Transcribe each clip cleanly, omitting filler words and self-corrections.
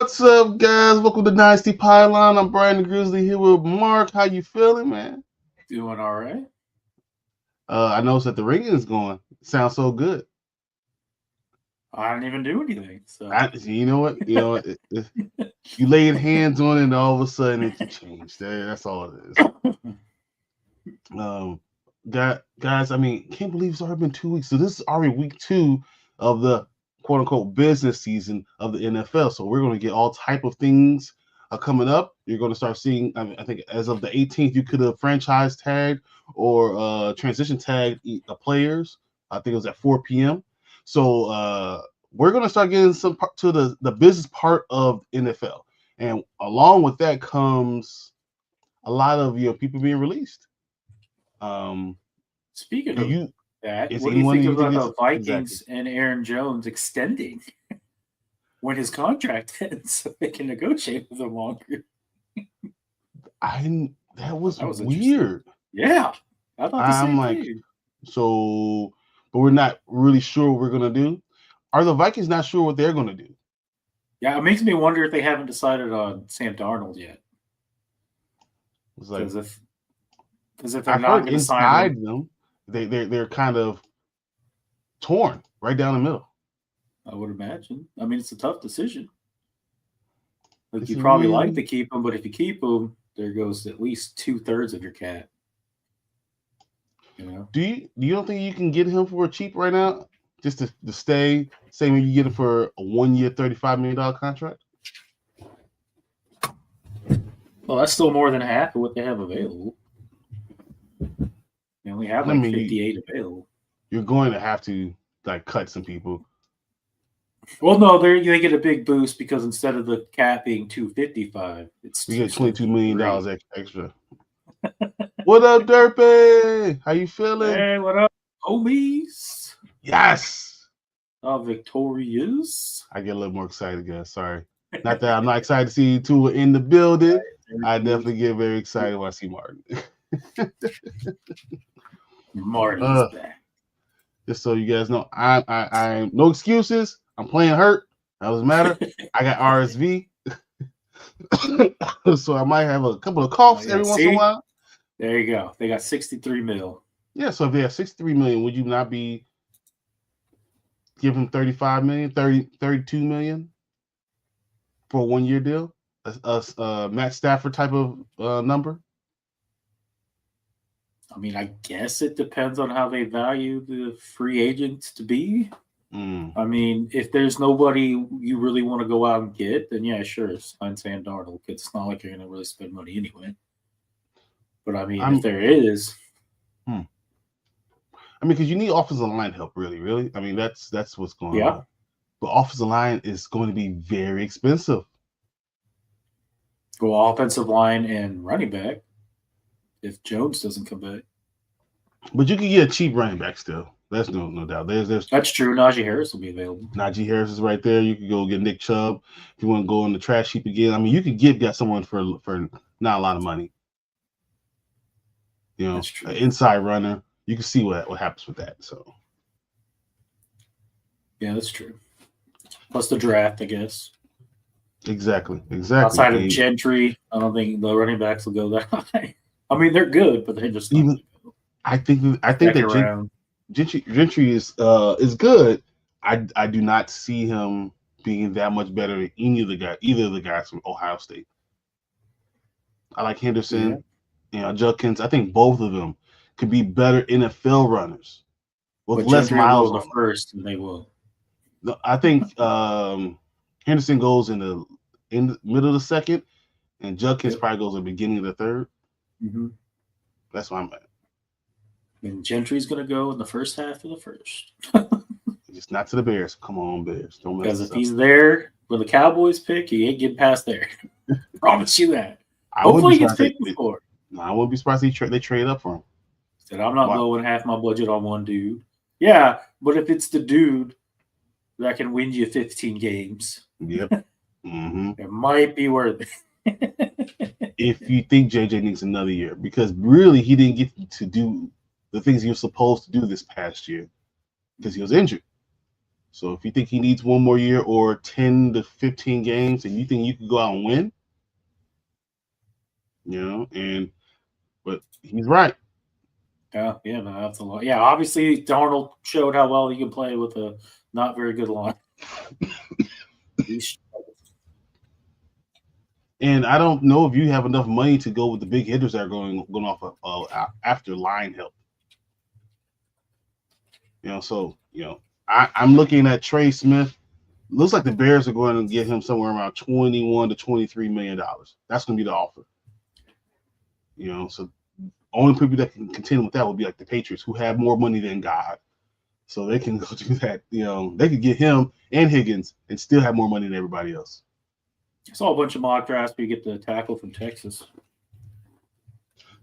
What's up, guys? Welcome to Dynasty Pylon. I'm Brian the Grizzly here with Mark. How you feeling, man? Doing all right. I noticed that the ringing is going. It sounds so good. I didn't even do anything. So You know what? You laid hands on it, and all of a sudden it changed. That's all it is. Um, guys, I mean, can't believe it's already been 2 weeks. So this is already week 2 of the quote unquote business season of the NFL. So we're going to get all type of things coming up. You're going to start seeing. I think as of the 18th, you could have franchise tagged or transition tagged players. I think it was at 4 p.m. So we're going to start getting some part to the business part of NFL, and along with that comes a lot of people being released. speaking Do of you that, is what do you anyone think that you think about is the exactly? Vikings and Aaron Jones extending when his contract ends so they can negotiate with him longer? That was That was interesting. weird. Yeah, I thought the I'm same like, thing. so, but we're not really sure what we're gonna do. Are the Vikings not sure what they're gonna do? Yeah, it makes me wonder if they haven't decided on Sam Darnold yet. It's like Because if they're I've not heard going to sign him, inside them, they're kind of torn right down the middle. I would imagine. I mean, it's a tough decision. Like It's you probably like to really. keep him, but if you keep him, there goes at least 2/3 of your cap. You know. Do you don't think you can get him for cheap right now, just to stay? Say when you get him for a 1 year, $35 million contract. Well, that's still more than half of what they have available. They only have I like mean, 58 available. you're going to have to like cut some people. Well, no, they get a big boost because instead of the cap being 255, it's We get $22 million 273. extra. What up, Derpy? How you feeling? Hey, what up, homies? Yes. Victorious. I get a little more excited, guys. Sorry. Not that I'm not excited to see you two in the building. There I he is. definitely get very excited when I see Martin. Marty's uh, back. just so you guys know, I'm no excuses. I'm playing hurt. That doesn't matter. I got RSV, so I might have a couple of Oh coughs yeah, every once in a see, while. there you go. They got 63 mil. Yeah, so if they have 63 million, would you not be giving 35 million, 32 million for a 1 year deal? A Matt Stafford type of number? I mean, I guess it depends on how they value the free agents to be. Mm. I mean, if there's nobody you really want to go out and get, then yeah, sure, sign Sam Darnold. It's not like you're going to really spend money anyway. But I mean, if I'm. there is, Hmm. I mean, because you need offensive line help, really. I mean, that's what's going yeah, on. But offensive line is going to be very expensive. go offensive line and running back if Jones doesn't come back. But you can get a cheap running back still. That's no doubt. There's That's true. Najee Harris will be available. Najee Harris is right there. You could go get Nick Chubb if you want to go on the trash heap again. I mean, you could get someone for not a lot of money. That's An true. inside runner. You can see what happens with that. So Yeah, that's true. Plus the draft, I guess. exactly. Outside of And Gentry, I don't think the running backs will go that high. I mean, they're good, but they're just not even going to go I think second that round. Gentry is good. I do not see him being that much better than either of the guys from Ohio State. I like Yeah, Henderson, Judkins. I think both of them could be better NFL runners with but less Gentry will go miles in the on them. first, and they will. No, I think Henderson goes in the middle of the second, and Judkins Yep. probably goes in the beginning of the third. Mm-hmm. That's why I'm at. And Gentry's going to go in the first half of the first. Just not to the Bears. Come on, Bears. Don't mess Because this if up. he's there when the Cowboys pick, he ain't getting past there. Promise you that. I wouldn't be Hopefully he gets surprised. picked before. No, I wouldn't be surprised they trade up for him. Said I'm not What? blowing half my budget on one dude. Yeah, but if it's the dude that can win you 15 games, Yep. Mm-hmm. it might be worth it. If you think JJ needs another year, because really he didn't get to do the things he was supposed to do this past year because he was injured. So if you think he needs one more year or 10 to 15 games, and you think you can go out and win, but he's right. Yeah, no, that's a lot. Yeah, obviously Darnold showed how well he can play with a not very good line. And I don't know if you have enough money to go with the big hitters that are going off after line help. I'm looking at Trey Smith. Looks like the Bears are going to get him somewhere around $21 to $23 million. That's going to be the offer. So only people that can contend with that would be like the Patriots, who have more money than God. So they can go do that. They could get him and Higgins and still have more money than everybody else. I saw a bunch of mock drafts where you get the tackle from Texas.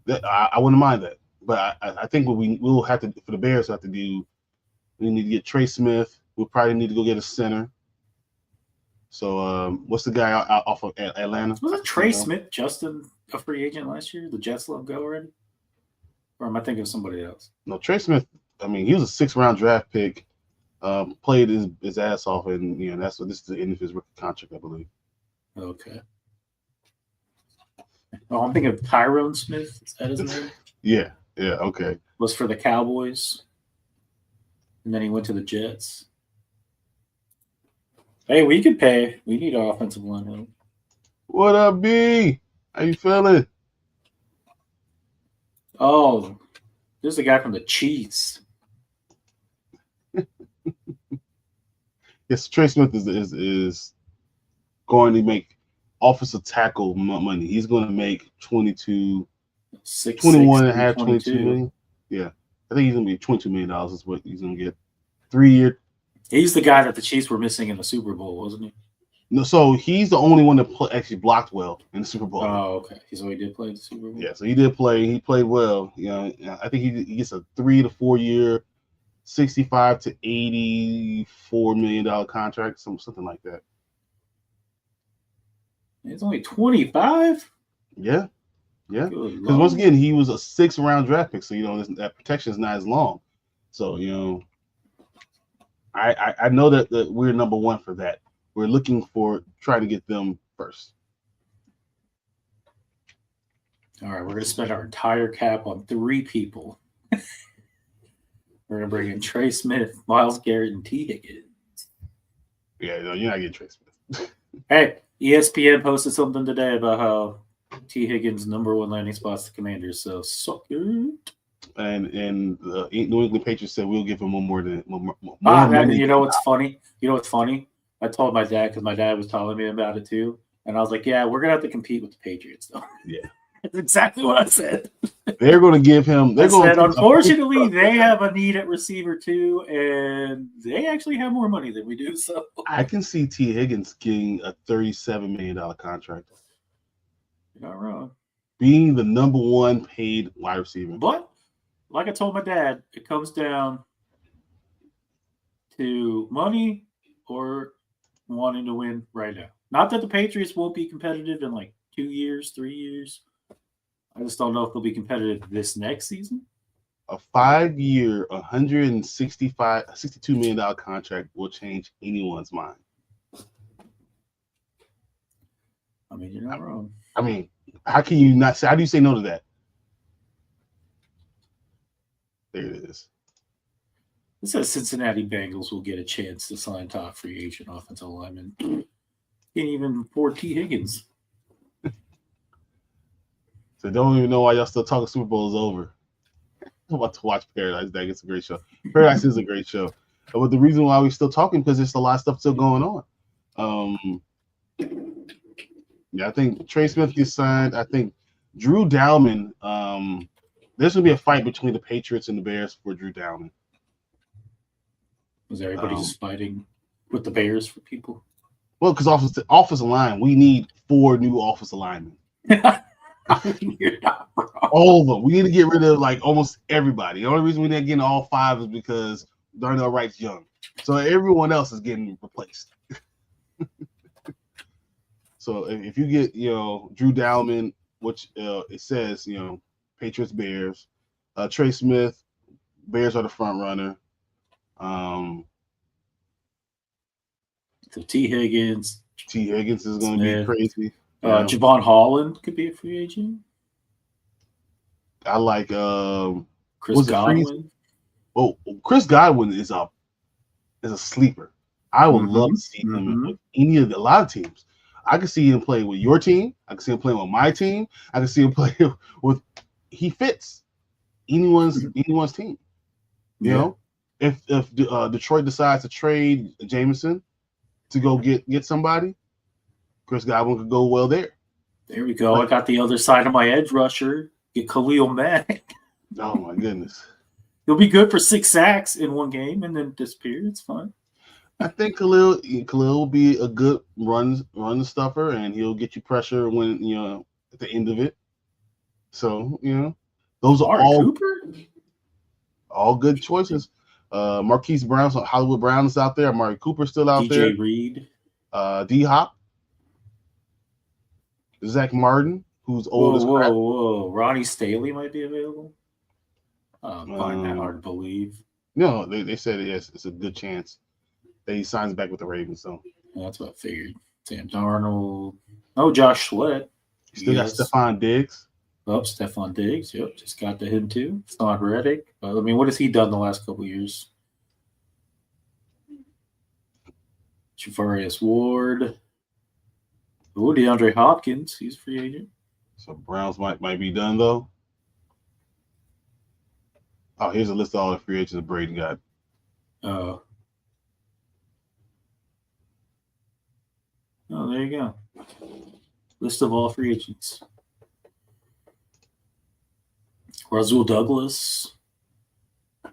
I wouldn't mind that. But I think what we'll have to, for the Bears, have to do, we need to get Trey Smith. We'll probably need to go get a center. So what's the guy off of Atlanta? Was it Trey Smith just a free agent last year? The Jets let him go already? Or am I thinking of somebody else? No, Trey Smith, he was a 6th-round draft pick, played his ass off, and this is the end of his rookie contract, I believe. Okay. Oh, I'm thinking of Tyrone Smith. Is that his name? Yeah, okay. Was for the Cowboys, and then he went to the Jets. Hey, we could pay. We need our offensive line help. What up, B? How you feeling? Oh, there's a guy from the Chiefs. Yes, Trey Smith is going to make offensive tackle money. He's going to make 21 and a half, 22 million. Yeah, I think he's going to be $22 million is what he's going to get. 3-year. He's the guy that the Chiefs were missing in the Super Bowl, wasn't he? No, so he's the only one that actually blocked well in the Super Bowl. Oh, okay. So he did play the Super Bowl? Yeah, so he did play. He played well. I think he gets a 3 to 4 year, $65 to $84 million contract, something like that. It's only 25? Yeah. Because once again, he was a 6th-round draft pick, so that protection is not as long. So I know that we're number one for that. We're looking for trying to get them first. All right, we're going to spend our entire cap on 3 people. We're going to bring in Trey Smith, Myles Garrett, and T. Higgins. Yeah, no, you're not getting Trey Smith. Hey, ESPN posted something today about how T. Higgins' #1 landing spot's the Commanders, so suck it. And the New England Patriots said we'll give him more money. You know what's funny? I told my dad, because my dad was telling me about it too, and I was like, "Yeah, we're gonna have to compete with the Patriots, though." Yeah, that's exactly what I said. They're going to give him. Unfortunately, they have a need at receiver too, and they actually have more money than we do. So I can see T. Higgins getting a $37 million contract. You're not wrong. Being the #1 paid wide receiver, but like I told my dad, it comes down to money or wanting to win right now. Not that the Patriots won't be competitive in like 2 years, 3 years. I just don't know if they'll be competitive this next season. A 5-year, $62 million contract will change anyone's mind. I mean, you're not wrong. I mean, how can you not say? How do you say no to that? There it is. It says Cincinnati Bengals will get a chance to sign top free agent offensive lineman. Can't even afford T. Higgins. So don't even know why y'all still talking Super Bowl is over. I'm about to watch Paradise. It's a great show. Paradise is a great show. But the reason why we're still talking, because there's a lot of stuff still going on. I think Trey Smith gets signed. I think Drew Dalman, there's going to be a fight between the Patriots and the Bears for Drew Dalman. Was everybody just fighting with the Bears for people? Well, because offensive line, we need 4 new offensive linemen. You're not wrong. All of them. We need to get rid of like almost everybody. The only reason we're not getting all 5 is because Darnell Wright's young. So everyone else is getting replaced. So if you get, Drew Dalman, which it says, Patriots, Bears, Trey Smith, Bears are the front runner. So T. Higgins. T. Higgins is going to be crazy. Javon Holland could be a free agent. I like Chris Godwin. Oh, Chris Godwin is a sleeper. I would love to see him with a lot of teams. I could see him play with your team. I could see him playing with my team. I could see him play with. He fits anyone's team. You know, if Detroit decides to trade Jameson to go get somebody, Chris Godwin could go well there. There we go. I got the other side of my edge rusher. Get Khalil Mack. Oh my goodness. He'll be good for 6 sacks in one game and then disappear. It's fine. I think Khalil will be a good run stuffer, and he'll get you pressure when at the end of it. So those are all good choices. Marquise Brown, Hollywood Brown is out there. Amari Cooper still out there. DJ Reed, D Hop, Zach Martin, who's old as crap. Whoa! Ronnie Staley might be available. Find that hard to believe. No, they said yes. It's a good chance that he signs back with the Ravens. So that's what I figured. Sam Darnold. Oh, Josh Sweat. Still got Stephon Diggs. Oh, Stephon Diggs. Yep, just got to him too. It's not Reddick. I mean, what has he done the last couple of years? Javarius Ward. Oh, DeAndre Hopkins. He's a free agent. So Browns might be done though. Oh, here's a list of all the free agents that Braden got. Oh, there you go. List of all free agents. Rasul Douglas. I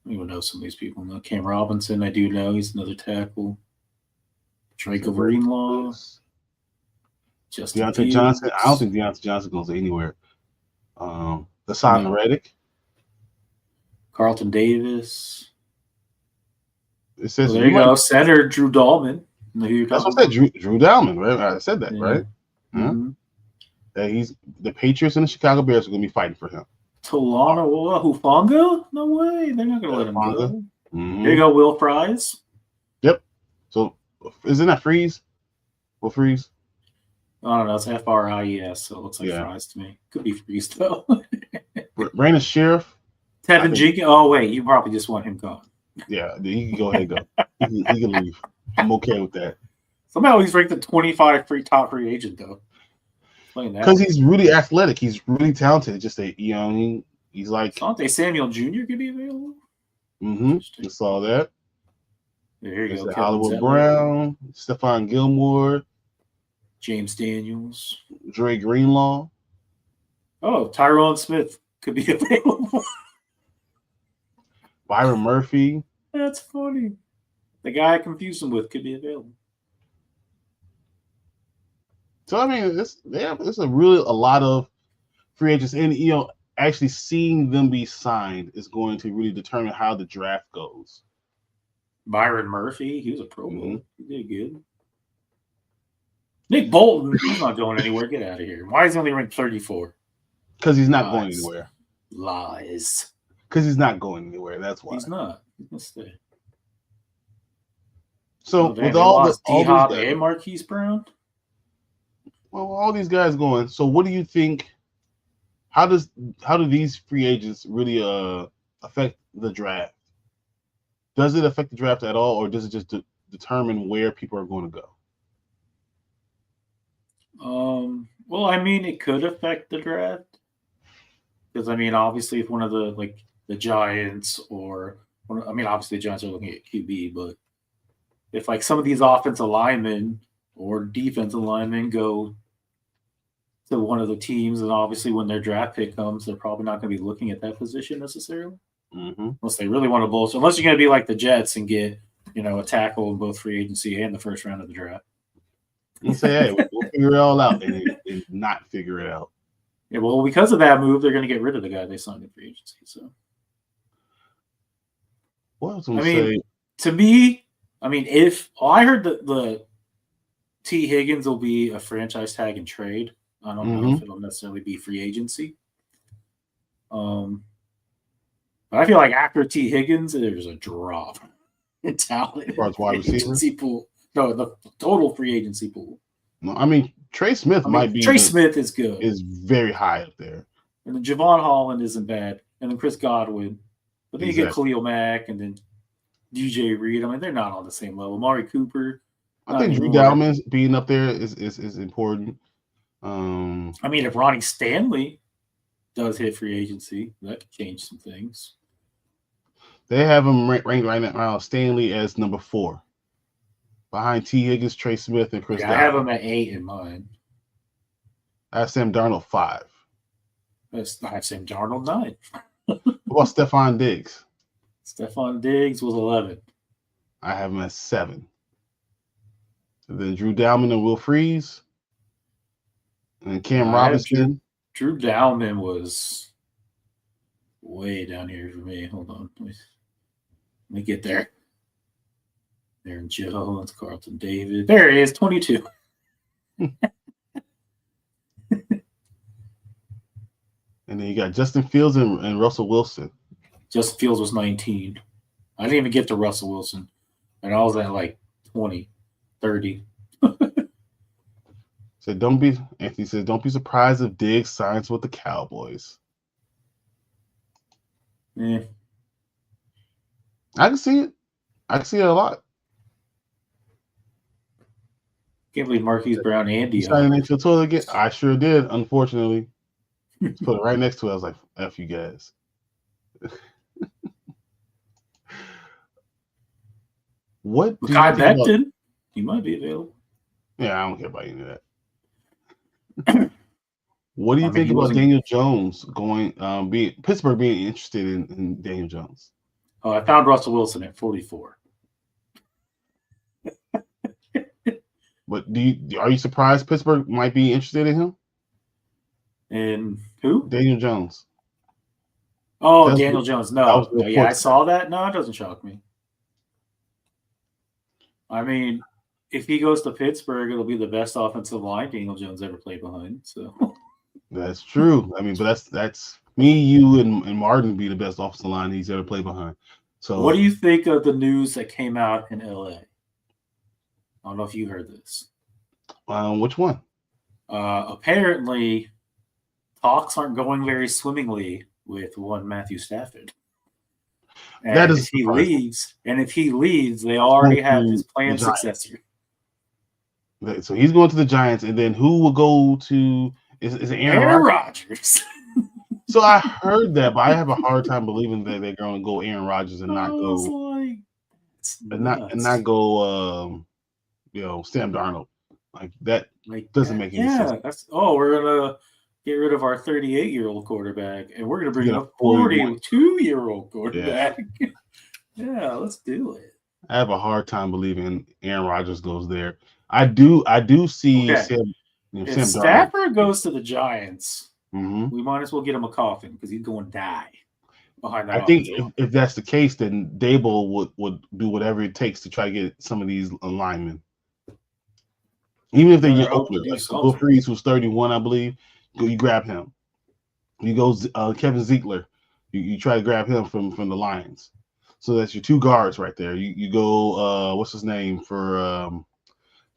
don't even know some of these people. No, Cam Robinson, I do know. He's another tackle. Drake Greenlaw. Deontay Johnson. I don't think Deontay Johnson goes anywhere. Hassan Reddick. Carlton Davis. It says there you go. Center Drew Dahlman. That's what I said. Drew Dahlman, right? I said that, right? Mm-hmm. He's the Patriots and the Chicago Bears are going to be fighting for him. Talana Hufanga? No way. They're not going to let him go. Mm-hmm. There you go, Will Fries. Yep. So isn't that Freeze? Will Freeze? I don't know. It's F-R-I-E-S, so it looks like Fries to me. Could be Freeze, though. Brandon Sheriff. Tevin Jenkins. Oh, wait. You probably just want him gone. Yeah, he can go ahead and go. he can leave. I'm okay with that. Somehow he's ranked the 25 top free agent, though. Because he's really athletic. He's really talented. Just he's like. Asante Samuel Jr. could be available. Mm-hmm. I saw that. There you go. Hollywood Brown, Stephon Gilmore, James Daniels, Dre Greenlaw. Oh, Tyrone Smith could be available. Byron Murphy. That's funny. The guy I confused him with could be available. So I mean, it's a lot of free agents, and actually seeing them be signed is going to really determine how the draft goes. Byron Murphy, he was a Pro Bowl. He did good. Nick Bolton, he's not going anywhere. Get out of here. Why is he only ranked 34? Because he's not going anywhere. Lies. Because he's not going anywhere. That's why. He's not. He's going to stay. So with all D-Hop and Marquise Brown. Well, all these guys going. So what do you think? How do these free agents really affect the draft? Does it affect the draft at all, or does it just determine where people are going to go? Well, I mean, it could affect the draft because obviously, if one of the Giants obviously the Giants are looking at QB, but if some of these offensive linemen or defensive linemen go to one of the teams, and obviously when their draft pick comes, they're probably not going to be looking at that position necessarily. Mm-hmm. Unless they really want to bolster. Unless you're going to be like the Jets and get, a tackle in both free agency and the first round of the draft. You say, hey, we'll figure it all out, and not figure it out. Yeah, well, because of that move, they're going to get rid of the guy they signed in free agency. So, what else would say? To me, I heard that the T. Higgins will be a franchise tag and trade. I don't know if it'll necessarily be free agency. But I feel like after T. Higgins, there's a drop in talent. As far as wide receiver? Pool. No, the total free agency pool. No, I mean Trey Smith might be. Trey Smith is good. Is very high up there. And then Javon Holland isn't bad. And then Chris Godwin. But then you get Khalil Mack and then DJ Reed. I mean, they're not on the same level. Amari Cooper. I think Drew Dalman being up there is important. I mean, if Ronnie Stanley does hit free agency, that could change some things. They have him ranked right now, Stanley as number 4. Behind T. Higgins, Trey Smith, and Chris Godwin. I have him at 8 in mine. I have Sam Darnold 5. I have Sam Darnold 9. What about Stephon Diggs? Stephon Diggs was 11. I have him at 7. And then Drew Dalman and Will Freeze. And Cam Robinson. Drew Dalman was way down here for me. Hold on. Let me get there. Aaron Jones, Carlton David. There he is, 22. And then you got Justin Fields and Russell Wilson. Justin Fields was 19. I didn't even get to Russell Wilson. And I was at like 20, 30. Anthony says, don't be surprised if Diggs signs with the Cowboys. Yeah. I can see it. I can see it a lot. Can't believe Marquise Brown and You signed into the toilet again? I sure did, unfortunately. Just put it right next to it. I was like, F you guys. What? Mekhi Becton? He might be available. Yeah, I don't care about any of that. What do you think about Daniel Jones Pittsburgh being interested in Daniel Jones? Oh, I found Russell Wilson at 44. But are you surprised Pittsburgh might be interested in him? And who? Daniel Jones. Oh, Daniel Jones. No. Yeah, I saw that. No, it doesn't shock me. I mean, if he goes to Pittsburgh, it'll be the best offensive line Daniel Jones ever played behind. So that's true. I mean, but that's me, you, and Martin be the best offensive line he's ever played behind. So, what do you think of the news that came out in LA? I don't know if you heard this. Which one? Apparently, talks aren't going very swimmingly with one Matthew Stafford. And that is if he leaves, they already have his planned successor. So he's going to the Giants, and then who will go to? Is it Aaron Rodgers? So I heard that, but I have a hard time believing that they're going to go Aaron Rodgers and not go Sam Darnold. Like that doesn't make any sense. We're gonna get rid of our 38-year-old quarterback, and we're gonna bring in a 42-year-old quarterback. Yeah, let's do it. I have a hard time believing Aaron Rodgers goes there. I do see Sam. If Stafford goes to the Giants, mm-hmm. we might as well get him a coffin because he's going to die behind that. I think if that's the case, then Dable would do whatever it takes to try to get some of these linemen. Even if they're like Will Freeze, who's 31, I believe, you grab him. You go Kevin Ziegler, you try to grab him from the Lions. So that's your 2 guards right there. You go what's his name for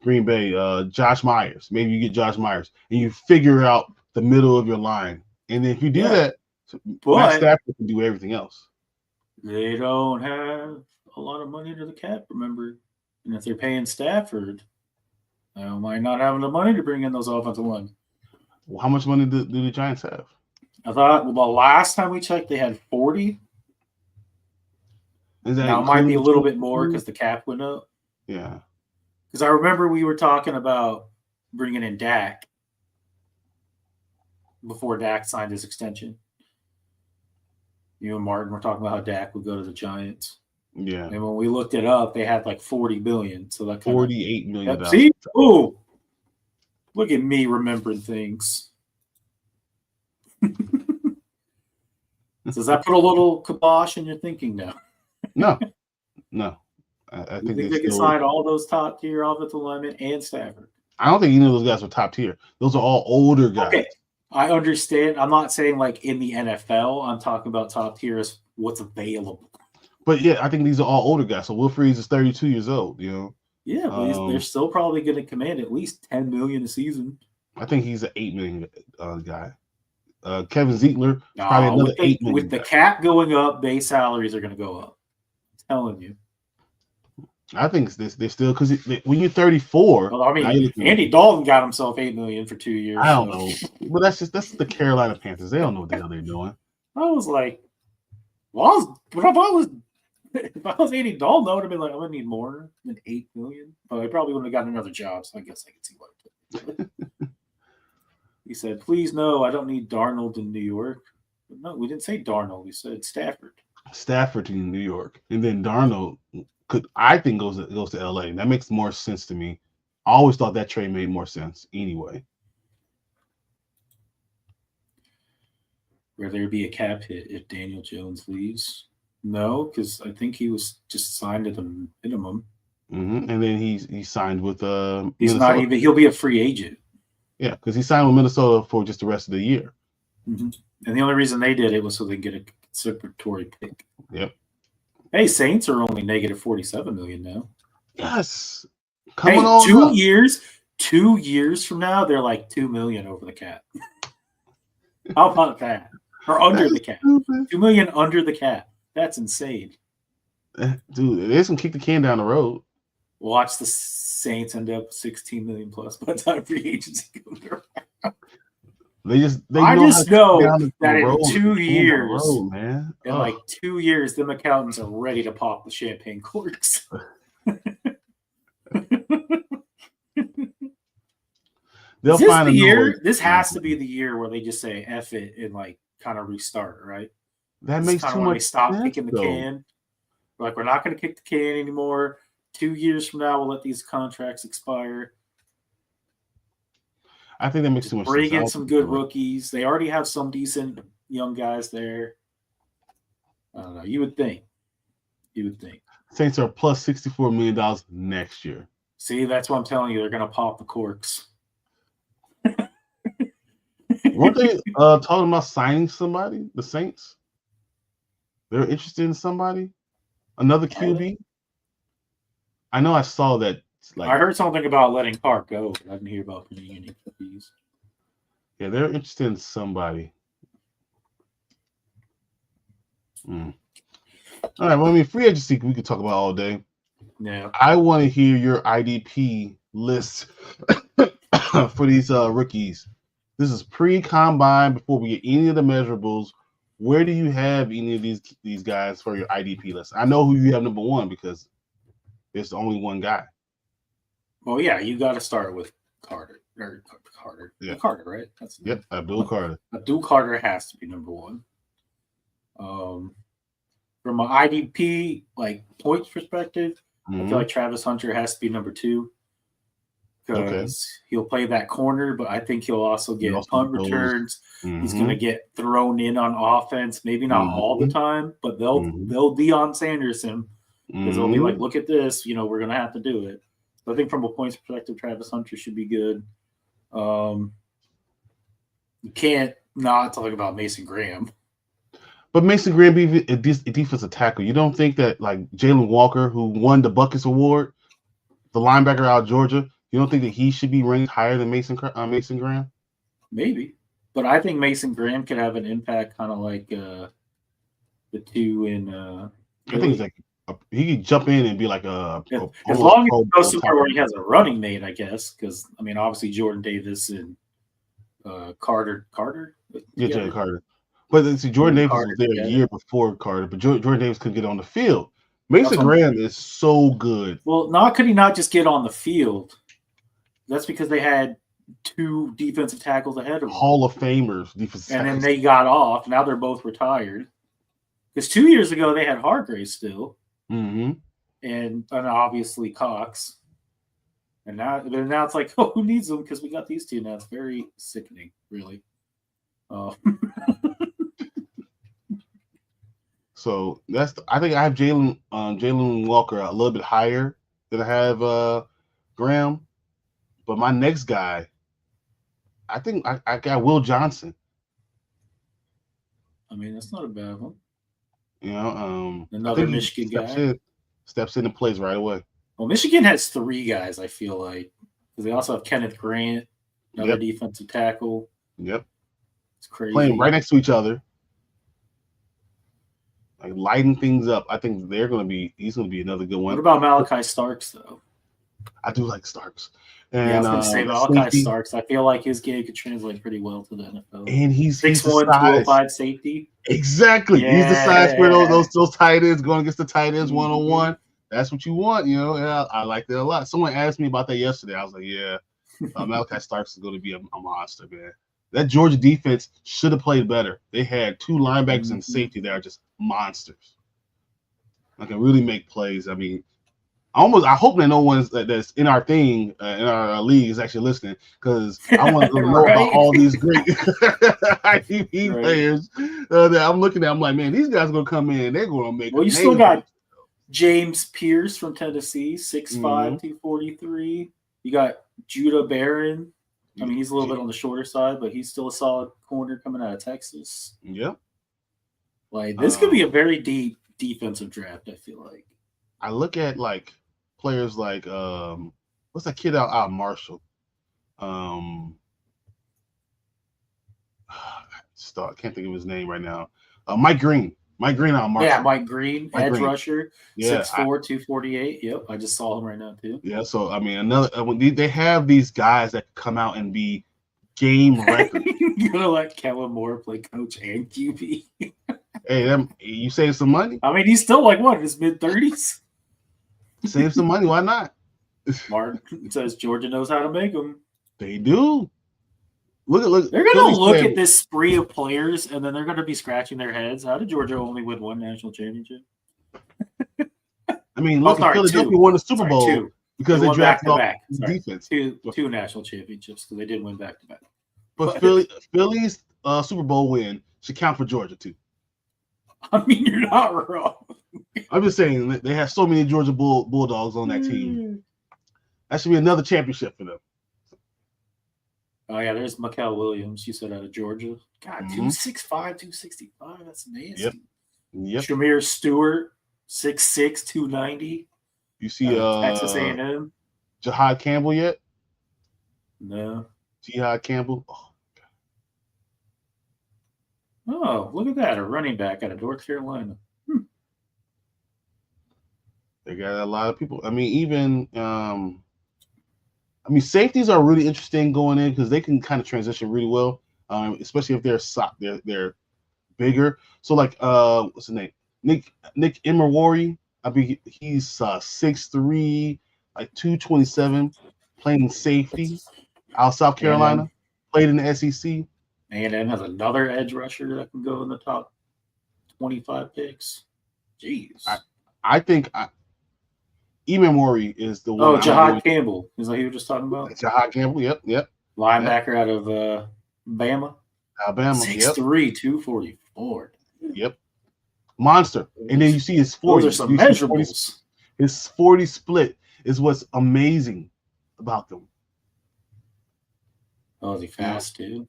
Green Bay, Josh Myers. Maybe you get Josh Myers, and you figure out the middle of your line. And then if you do that, Matt Stafford can do everything else. They don't have a lot of money to the cap, remember? And if they're paying Stafford, they might not have enough money to bring in those offensive line. Well, how much money do the Giants have? I thought, last time we checked, they had 40. Now it might be a little bit more because the cap went up. Yeah. Because I remember we were talking about bringing in Dak before Dak signed his extension. You and Martin were talking about how Dak would go to the Giants. Yeah. And when we looked it up, they had like $40 billion. So that $48 million. See? Oh, look at me remembering things. Does that put a little kibosh in your thinking now? No. I think they can sign all those top tier offensive linemen and Stafford. I don't think any of those guys are top tier. Those are all older guys. Okay. I understand. I'm not saying like in the NFL. I'm talking about top tier as what's available. But yeah, I think these are all older guys. So Will Freeze is 32 years old, Yeah, but they're still probably going to command at least $10 million a season. I think he's an $8 million guy. Kevin Ziegler probably another $8 million. With the cap going up, base salaries are going to go up. I'm telling you. I think they're still because when you're 34. Well, I mean, Andy Dalton got himself $8 million for 2 years. I don't know, but that's the Carolina Panthers. They don't know what the hell they're doing. I was like, well, if I was Andy Dalton, I would have been like, I'm gonna need more than $8 million. But I probably wouldn't have gotten another job, so I guess I could see what it did. He said, "Please no, I don't need Darnold in New York." But no, we didn't say Darnold. We said Stafford. Stafford in New York, and then Darnold I think goes to LA. That makes more sense to me. I always thought that trade made more sense anyway. Will there be a cap hit if Daniel Jones leaves? No, because I think he was just signed at the minimum. Mm-hmm. And then he signed with he's Minnesota. Not even. He'll be a free agent. Yeah, because he signed with Minnesota for just the rest of the year. Mm-hmm. And the only reason they did it was so they get a contributory pick. Yep. Hey, Saints are only negative $47 million now. Yes. Coming on 2 years. 2 years from now, they're like $2 million over the cap. How about that? Or under the cap. $2 million under the cap. That's insane. Dude, they can kick the can down the road. Watch the Saints end up $16 million plus by the time free agency comes around. I just know that in 2 years, man. In like 2 years, them accountants are ready to pop the champagne corks. They'll find the year. This has to be the year where they just say "F it" and like kind of restart, right? That makes too much sense. Stop kicking the can. Like, we're not going to kick the can anymore. 2 years from now, we'll let these contracts expire. I think that makes too much sense. Bring in some good rookies. They already have some decent young guys there. I don't know. You would think. Saints are plus $64 million next year. See, that's what I'm telling you. They're going to pop the corks. Weren't they talking about signing somebody? The Saints? They're interested in somebody? Another QB? I know I saw that. I heard something about letting Carr go, but I didn't hear about any QBs. Yeah, they're interested in somebody. All right. Well, I mean, free agency we could talk about all day. Yeah. I want to hear your IDP list for these rookies. This is pre-combine before we get any of the measurables. Where do you have any of these guys for your IDP list? I know who you have number one because there's only one guy. Well, yeah, you got to start with Carter. Yeah. Carter, right? Abdul Carter. Abdul Carter has to be number one. From an IDP points perspective, I feel like Travis Hunter has to be number two because he'll play that corner, but I think he'll also get punt returns. Mm-hmm. He's going to get thrown in on offense, maybe not all the time, but they'll Deion Sanders him because they'll be like, look at this, we're going to have to do it. So I think from a points perspective, Travis Hunter should be good. You can't not talk about Mason Graham. But Mason Graham be a defensive tackle. You don't think that Jalen Walker, who won the Buckets Award, the linebacker out of Georgia, you don't think that he should be ranked higher than Mason Graham? Maybe, but I think Mason Graham could have an impact, kind of like the two in. I think it's he could jump in and be like as long as he goes somewhere where he has a running mate, I guess. Because obviously Jordan Davis and Carter. Yeah, Jalen Carter. But see, Jordan Davis was there a year before Carter, but Jordan Davis couldn't get on the field. Mason Graham is so good. Well, could he not just get on the field? That's because they had two defensive tackles ahead of him. Hall of Famers defensive tackles. And then they got off. Now they're both retired. Because 2 years ago they had Hargrave still. Mm-hmm. And obviously Cox. And now it's like, who needs them? Because we got these two now. It's very sickening, really. So I think I have Jalen Walker a little bit higher than I have Graham. But my next guy, I think I got Will Johnson. That's not a bad one. Another Michigan guy steps in and plays right away. Well, Michigan has 3 guys, I feel like. Because they also have Kenneth Grant, another defensive tackle. Yep. It's crazy. Playing right next to each other. Like lighting things up. I think he's going to be another good one. What about Malachi Starks, though? I do like Starks. And, I was going to say Malachi Starks. I feel like his game could translate pretty well to the NFL. And he's 6'1", 205 safety. Exactly. Yeah. He's the size for those tight ends going against the tight ends one-on-one. That's what you want, you know. And I like that a lot. Someone asked me about that yesterday. I was like, yeah, Malachi Starks is going to be a monster, man. That Georgia defense should have played better. They had 2 linebackers and safety that are just monsters. I can really make plays. I mean, I hope that no one that's in our thing, in our league, is actually listening, because I want to know about all these great IDP players that I'm looking at. I'm like, man, these guys are going to come in and they're going to make. Well, you still got James Pierce from Tennessee, 6'5", 243. You got Judah Barron. I mean, he's a little bit on the shorter side, but he's still a solid corner coming out of Texas. Yep. Like, this could be a very deep defensive draft, I feel like. I look at, like, players like, what's that kid out of Marshall? I can't think of his name right now. Mike Green. Mike Green out of Marshall. Yeah, Mike Green, edge rusher, 6'4", 248. Yep, I just saw him right now, too. Yeah, so, I mean, they have these guys that come out and be game record. You're going to let Kellen Moore play coach and QB? Hey, you save some money? I mean, he's still like, what, in his mid-30s? Save some money. Why not? Mark says Georgia knows how to make them. They do. Look. They're going to look at this spree of players, and then they're going to be scratching their heads. How did Georgia only win 1 national championship? I mean, look, Philadelphia won the Super Bowl 2. because they drafted off defense. 2 national championships because they did win back-to-back. But Philly's Super Bowl win should count for Georgia, too. I mean, you're not wrong. I'm just saying they have so many Georgia Bulldogs on that team. That should be another championship for them. Oh, yeah, there's Mikel Williams, you said, out of Georgia. God, 265, 265. That's nasty. Yep. Shamir Stewart, 6'6", 290. You see Texas A&M? Jahad Campbell yet? No. Jahad Campbell? Oh, look at that. A running back out of North Carolina. They got a lot of people. I mean, even safeties are really interesting going in because they can kind of transition really well, especially if they're bigger. So, like, what's his name? Nick Emery. I mean, he's 6'3", like 227, playing safety out of South Carolina, played in the SEC. A&M has another edge rusher that can go in the top 25 picks. Jeez. I think Emery is the one. Oh, Jahad Campbell. Is that who you were just talking about? Jahad Campbell, yep. Linebacker out of Bama. Alabama, 6'3", 244. Yep. Monster. And then you see his 40. Those are some measurables. His 40 split is what's amazing about them. Oh, is he fast, too?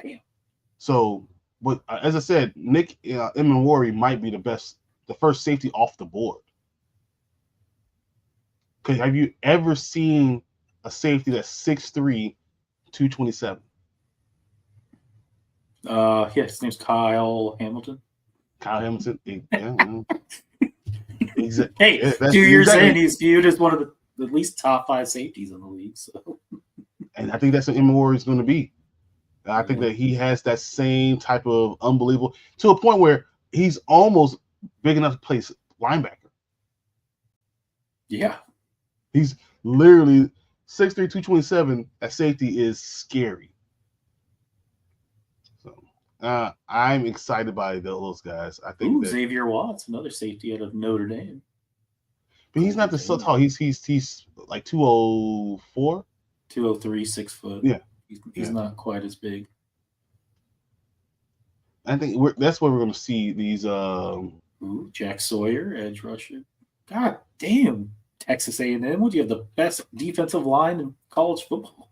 Damn. So, but as I said, Nick Emery might be the first safety off the board. Because have you ever seen a safety that's 6'3", 227? His name's Kyle Hamilton. Kyle Hamilton. Yeah. Exactly. Hey, 2 years in, he's viewed as one of the at least top 5 safeties in the league. So, and I think that's what Emery is going to be. I think that he has that same type of unbelievable, to a point where he's almost big enough to play linebacker. Yeah. He's literally 6'3", 227 at safety is scary. So I'm excited by those guys. I think that Xavier Watts, another safety out of Notre Dame. But he's not so tall. He's like 204. 203, 6 foot. Yeah. He's not quite as big. I think that's where we're going to see these. Jack Sawyer, edge rusher. God damn, Texas A&M. Would you have the best defensive line in college football?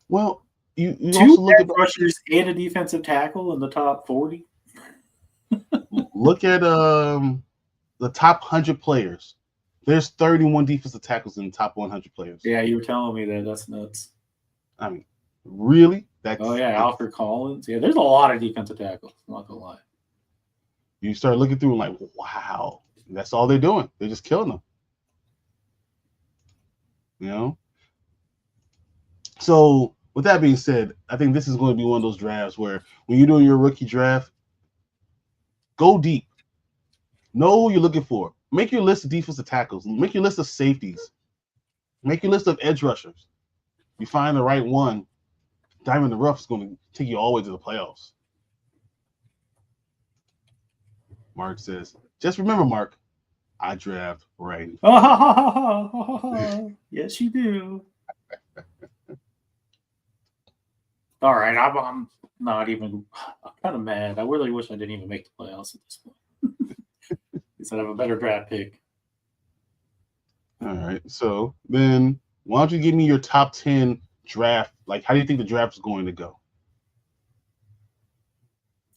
Well, you 2 also look edge rushers and a defensive tackle in the top 40. Look at the top 100 players There's 31 defensive tackles in the top 100 players. Yeah, you were telling me that. That's nuts. I mean, really? Oh yeah, Alfred Collins. Yeah, there's a lot of defensive tackles. I'm not gonna lie. You start looking through and like, wow, that's all they're doing. They're just killing them. You know? So with that being said, I think this is going to be one of those drafts where when you're doing your rookie draft, go deep. Know who you're looking for. Make your list of defensive tackles. Make your list of safeties. Make your list of edge rushers. You find the right one, Diamond in the Rough is going to take you all the way to the playoffs. Mark says, just remember, Mark, I draft right. Yes, you do. All right, I'm not even. I'm kind of mad. I really wish I didn't even make the playoffs at this point. Because I have a better draft pick. All right, so then why don't you give me your top 10 draft? Like, how do you think the draft is going to go?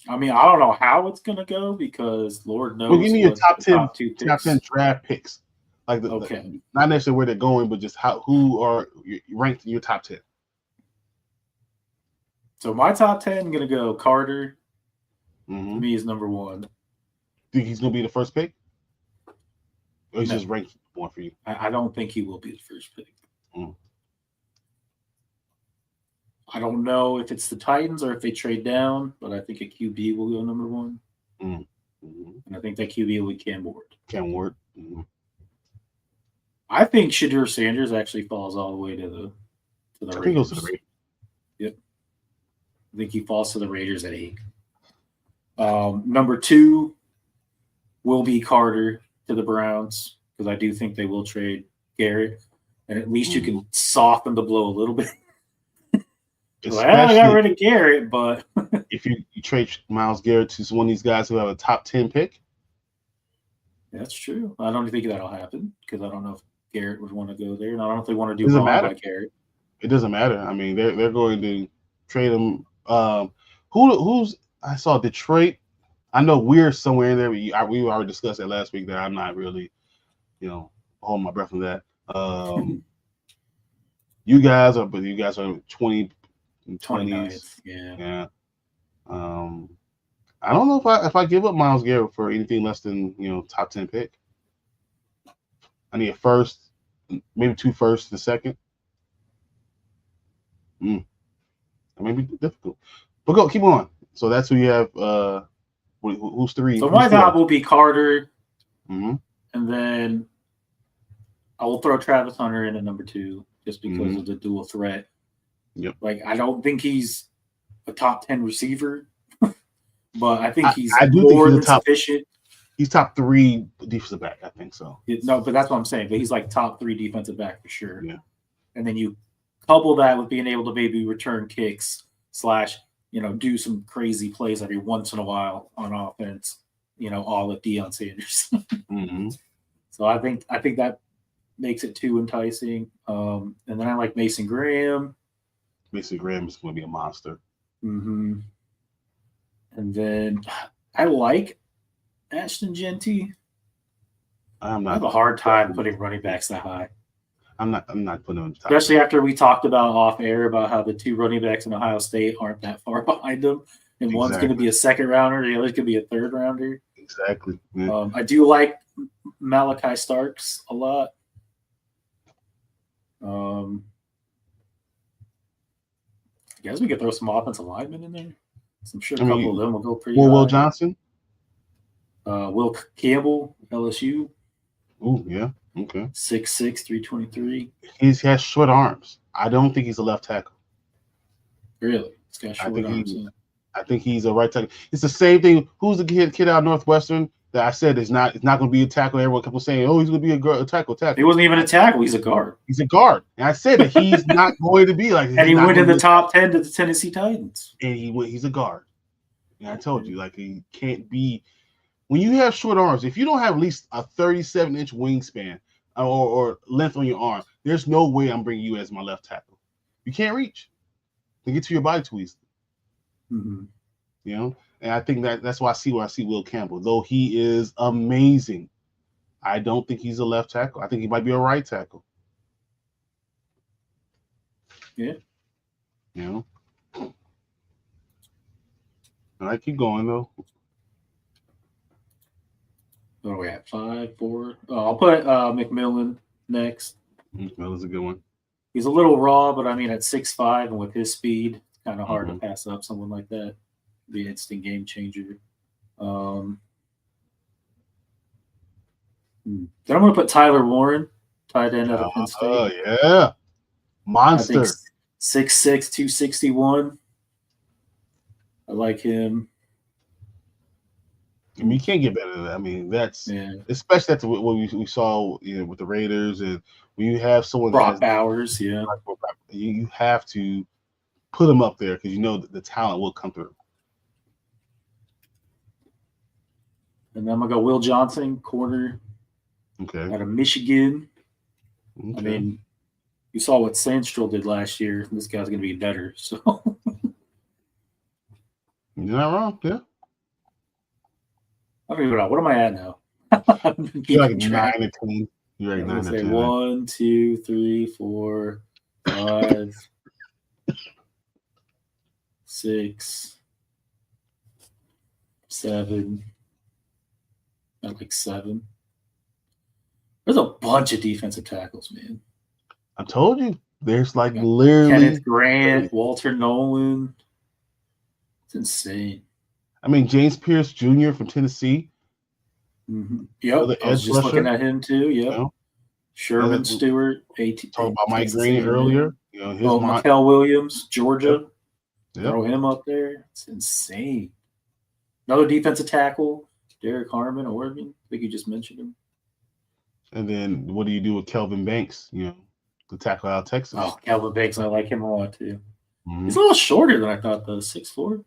I mean, I don't know how it's going to go because Lord knows. Well, give me your top 10 draft picks. Like, not necessarily where they're going, but just who are ranked in your top 10. So my top 10, I'm going to go Carter. Mm-hmm. To me is number 1. Think he's going to be the first pick? Or he's just ranked one for you? I don't think he will be the first pick. I don't know if it's the Titans or if they trade down, but I think a QB will go number 1. Mm-hmm. And I think that QB will be Cam Ward. Cam Ward. Mm-hmm. I think Shadur Sanders actually falls all the way to the Raiders. He goes to the Raiders. Yep. I think he falls to the Raiders at 8. Number 2 will be Carter to the Browns because I do think they will trade Garrett, and at least you can soften the blow a little bit. Well, I got rid of Garrett, but if you trade Myles Garrett to one of these guys who have a top 10 pick, that's true. I don't think that'll happen because I don't know if Garrett would want to go there, and I don't know if they want to do wrong by Garrett. It doesn't matter. I mean, they're going to trade him. Who's I saw Detroit. I know we're somewhere in there. We already discussed that last week. That I'm not really, holding my breath on that. You guys are 20. 20s. Yeah. I don't know if I give up Myles Garrett for anything less than top 10 pick. I need a first, maybe 2 firsts, the second. That may be difficult, but keep on. So that's who you have. Who's 3? So my top will be Carter, and then I will throw Travis Hunter in at number 2 just because of the dual threat. Yep. Like, I don't think he's a top 10 receiver, but I think he's more than sufficient. He's top 3 defensive back, I think so. No, but that's what I'm saying. But he's like top 3 defensive back for sure. Yeah. And then you couple that with being able to maybe return kicks / do some crazy plays every once in a while on offense, all of Deion Sanders. So I think that makes it too enticing. And then I like Mason Graham. Mason Graham is going to be a monster. And then I like Ashton Genty. I have a hard time putting running backs that high. I'm not putting them. Especially after we talked about off air about how the 2 running backs in Ohio State aren't that far behind them, and one's going to be a second rounder, the other's going to be a third rounder. Exactly. Yeah. I do like Malachi Starks a lot. I guess we could throw some offensive linemen in there. I'm sure a couple of them will go pretty high. Will Johnson? Will Campbell, LSU. Oh, yeah. Okay. 6'6", 323. He has short arms. I don't think he's a left tackle. Really? He's got short arms. I think he's a right tackle. It's the same thing. Who's the kid out of Northwestern that I said is not going to be a tackle? Everyone kept saying, "Oh, he's going to be a tackle." He wasn't even a tackle. He's a guard. He's a guard, and I said that he's not going to be like. And he went in the top 10 to the Tennessee Titans. And he's a guard. And I told you, like, he can't be. When you have short arms, if you don't have at least a 37-inch wingspan or length on your arm, there's no way I'm bringing you as my left tackle. You can't reach. To get to your body too easily. And I think that's why I see Will Campbell, though he is amazing. I don't think he's a left tackle. I think he might be a right tackle. Yeah. You know. All right, keep going though. What are we at? 5, 4. Oh, I'll put McMillan next. That was a good one. He's a little raw, but I mean, at 6'5" and with his speed, it's kind of hard to pass up someone like that. Be an instant game changer. Then I'm going to put Tyler Warren, tight end out of Penn State. Oh, yeah. Monster. I think 6'6", 261. I like him. I mean, you can't get better than that. I mean, that's especially after what we saw, with the Raiders, and when you have someone Brock Bowers, you have to put him up there because you know the talent will come through. And then I'm gonna go Will Johnson, corner, out of Michigan. Okay. I mean, you saw what Sandstrom did last year. This guy's gonna be better. So you're not wrong. Yeah. I don't even know. What am I at now? You're like 9 or 10. You're like 9 or 10. 1, 2, 3, 4, 5, 6, 7. I like 7. There's a bunch of defensive tackles, man. I told you. There's like literally Kenneth Grant, Walter Nolan. It's insane. I mean, James Pierce Jr. from Tennessee. Mm-hmm. Yep, I was just looking at him too. Yep. You know? Sherman Stewart. Talking about Mike Green earlier. Mikel Williams, Georgia. Yep. Throw him up there. It's insane. Another defensive tackle, Derek Harmon, Oregon. I think you just mentioned him. And then what do you do with Kelvin Banks? The tackle out of Texas. Oh, Kelvin Banks, I like him a lot too. Mm-hmm. He's a little shorter than I thought, though. 6'4".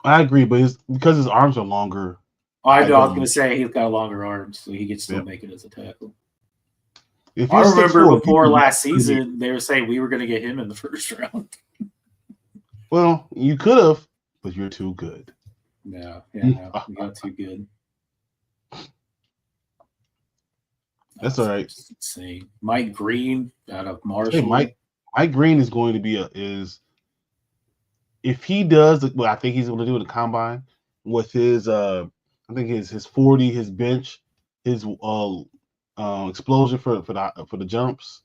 I agree, but because his arms are longer. I was going to say he's got longer arms, so he can still make it as a tackle. I remember before last season, they were saying we were going to get him in the first round. Well, you could have, but you're too good. No, you got too good. That's all right. Insane. Mike Green out of Marshall. Hey, Mike Green is going to be if he does what I think he's going to do in the combine with his I think his 40, his bench, his explosion for the jumps,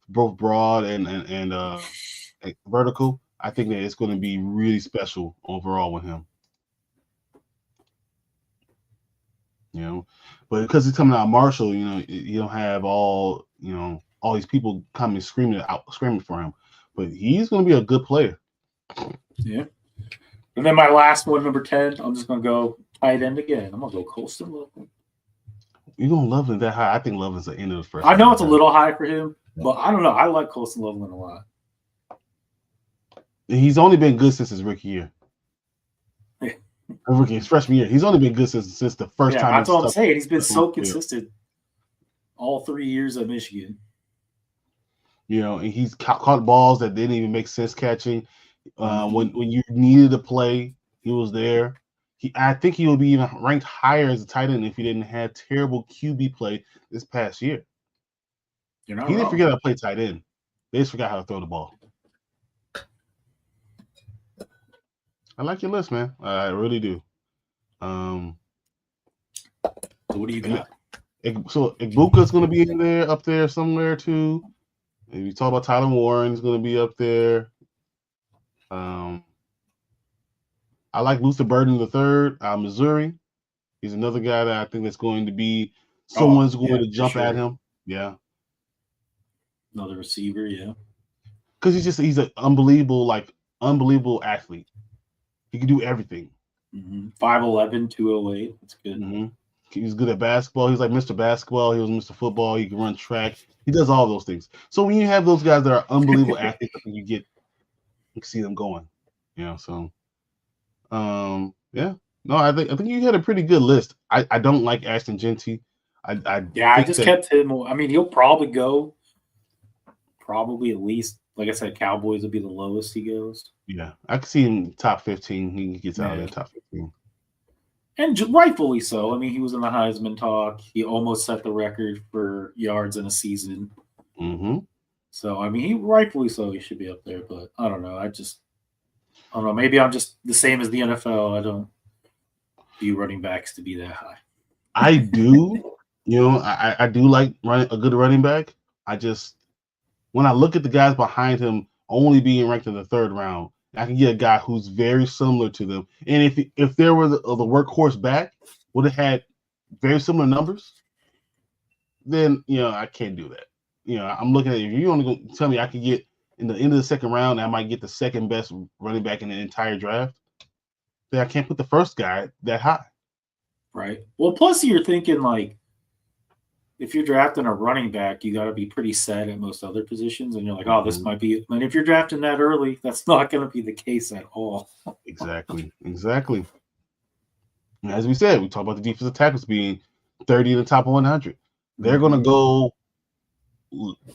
both broad and vertical. I think that it's going to be really special overall with him. But because he's coming out of Marshall, you don't have all these people coming screaming for him. But he's going to be a good player. Yeah. And then my last one, number 10, I'm just going to go tight end again. I'm going to go Colston Loveland. You're going to Loveland that high? I think Loveland's the end of the first. I know it's a little high for him, but I don't know. I like Colston Loveland a lot. He's only been good since his rookie year. His freshman year. He's only been good since the first time. That's all I'm saying. He's been so consistent all 3 years at Michigan. And he's caught balls that didn't even make sense catching. When you needed to play, he was there. I think he would be even ranked higher as a tight end if he didn't have terrible QB play this past year. He didn't forget how to play tight end. They just forgot how to throw the ball. I like your list, man. I really do. So what do you got? So Igbuka's going to be up there somewhere too. And you talk about Tyler Warren, he's going to be up there. I like Luther Burden III, Missouri. He's another guy that I think that's going to be someone's going to jump at him. Yeah. Another receiver, yeah. Because he's an unbelievable athlete. He can do everything. 5'11", 208. That's good. Mm-hmm. He's good at basketball. He's like Mr. Basketball. He was Mr. Football. He can run track. He does all those things. So when you have those guys that are unbelievable athletes, I think you can see them going. So yeah. No, I think you had a pretty good list. I don't like Ashton Genty. I just kept him. I mean, he'll probably go. Probably at least, like I said, Cowboys will be the lowest he goes. Yeah, I can see him top 15. He gets out of there top 15. And rightfully so. I mean, he was in the Heisman talk. He almost set the record for yards in a season. Mm-hmm. So, I mean, he rightfully so. He should be up there. But I don't know. I don't know. Maybe I'm just the same as the NFL. I don't view running backs to be that high. I do. I do like a good running back. When I look at the guys behind him only being ranked in the 3rd round, I can get a guy who's very similar to them. And if there were the workhorse back, would have had very similar numbers, then I can't do that. I'm looking at, if you're only going to tell me I could get in the end of the 2nd round, I might get the 2nd best running back in the entire draft, then I can't put the first guy that high. Right. Well, plus you're thinking like, if you're drafting a running back, you got to be pretty set at most other positions. And you're like, oh, this might be it. And if you're drafting that early, that's not going to be the case at all. Exactly. And as we said, we talked about the defensive tackles being 30 in the top 100. They're going to go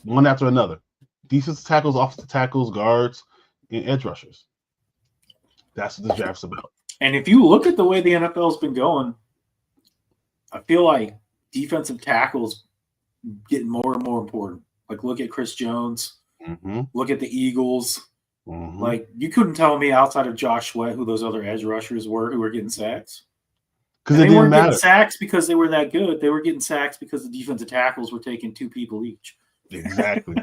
one after another. Defensive tackles, offensive tackles, guards, and edge rushers. That's what the draft's about. And if you look at the way the NFL's been going, I feel like defensive tackles getting more and more important. Like, look at Chris Jones. Mm-hmm. Look at the Eagles. Mm-hmm. Like, you couldn't tell me outside of Josh Sweat who those other edge rushers were who were getting sacks. Because they weren't getting sacks because they were that good. They were getting sacks because the defensive tackles were taking 2 people each. Exactly.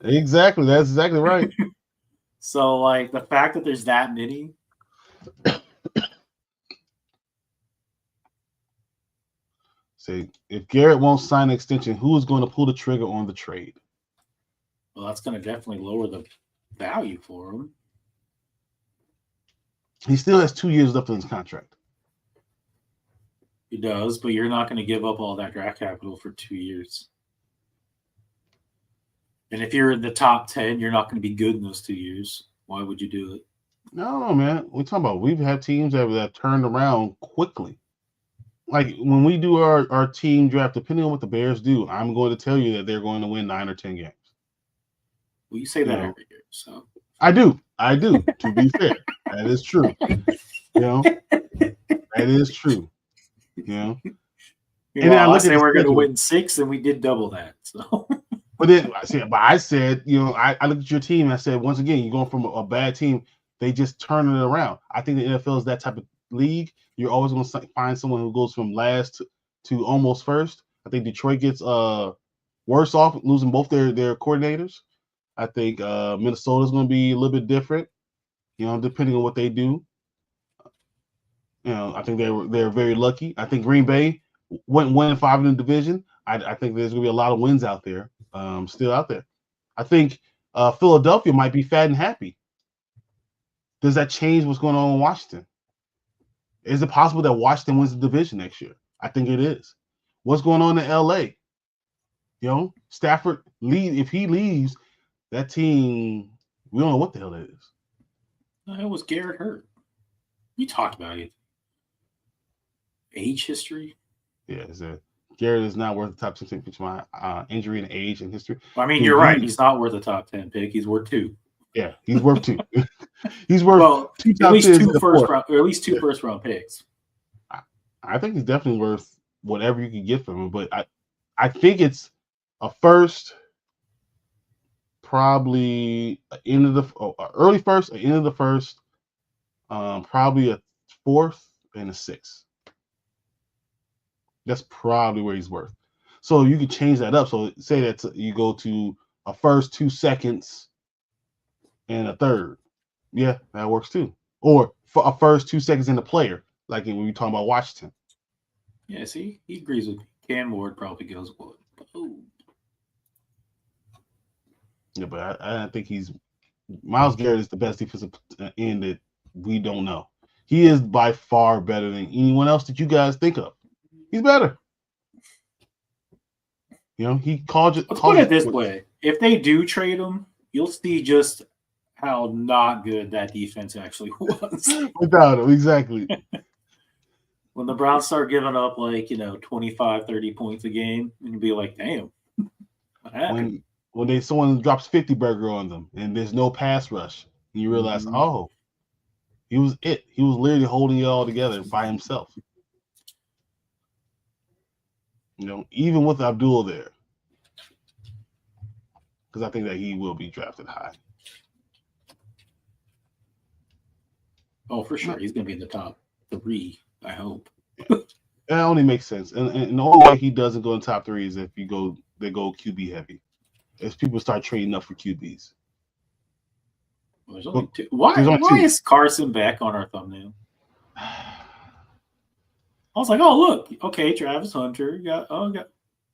Exactly. That's exactly right. So, like, the fact that there's that many. Say, if Garrett won't sign an extension, who is going to pull the trigger on the trade? Well, that's going to definitely lower the value for him. He still has 2 years left in his contract. He does, but you're not going to give up all that draft capital for 2 years. And if you're in the top 10, you're not going to be good in those 2 years. Why would you do it? No, man. We're talking about we've had teams that have turned around quickly. Like, when we do our team draft, depending on what the Bears do, I'm going to tell you that they're going to win 9 or 10 games. Well, you say that every year, so. I do. To be fair, that is true. That is true. And then I say we're going to win 6, and we did double that. So. But I said, I looked at your team and I said, once again, you're going from a bad team, they just turn it around. I think the NFL is that type of league. You're always going to find someone who goes from last to almost first. I think Detroit gets worse off losing both their coordinators. I think Minnesota's going to be a little bit different, depending on what they do. I think they're very lucky. I think Green Bay went 1-5 in the division. I think there's going to be a lot of wins out there, still out there. I think Philadelphia might be fat and happy. Does that change what's going on in Washington? Is it possible that Washington wins the division next year? I think it is. What's going on in LA? Stafford if he leaves, that team, we don't know what the hell that is. How was Garrett hurt? You talked about it. Age history? Yeah, Garrett is not worth the top 10 pick for my injury and age and history. Well, I mean, you're right. He's not worth a top 10 pick. He's worth 2. Yeah, he's worth 2. He's worth 2 top 10s or at least 2 first round picks. I think he's definitely worth whatever you can get from him. But I think it's a first, probably early first, end of the first, probably a 4th and a 6th. That's probably where he's worth. So you could change that up. So say that you go to a first, 2 seconds, and a 3rd. Yeah, that works too. Or for a first, 2 seconds in the player, like when you're talking about Washington. Yeah, see, he agrees with me. Cam Ward probably goes what? Yeah, but I think Myles Garrett is the best defensive end that we don't know. He is by far better than anyone else that you guys think of. He's better. He called it. Let's put it this way: if they do trade him, you'll see just how not good that defense actually was. Without him, exactly. When the Browns start giving up 25, 30 points a game, and you'll be like, damn, what happened? When someone drops 50 burger on them and there's no pass rush, and you realize, He was it. He was literally holding it all together by himself. You know, even with Abdul there, because I think that he will be drafted high. Oh, for sure, he's going to be in the top 3. I hope. That only makes sense, and the only way he doesn't go in top 3 is if they go QB heavy. As people start trading up for QBs. Well, there's only 2. Why is Carson back on our thumbnail? I was like, oh look, okay, Travis Hunter got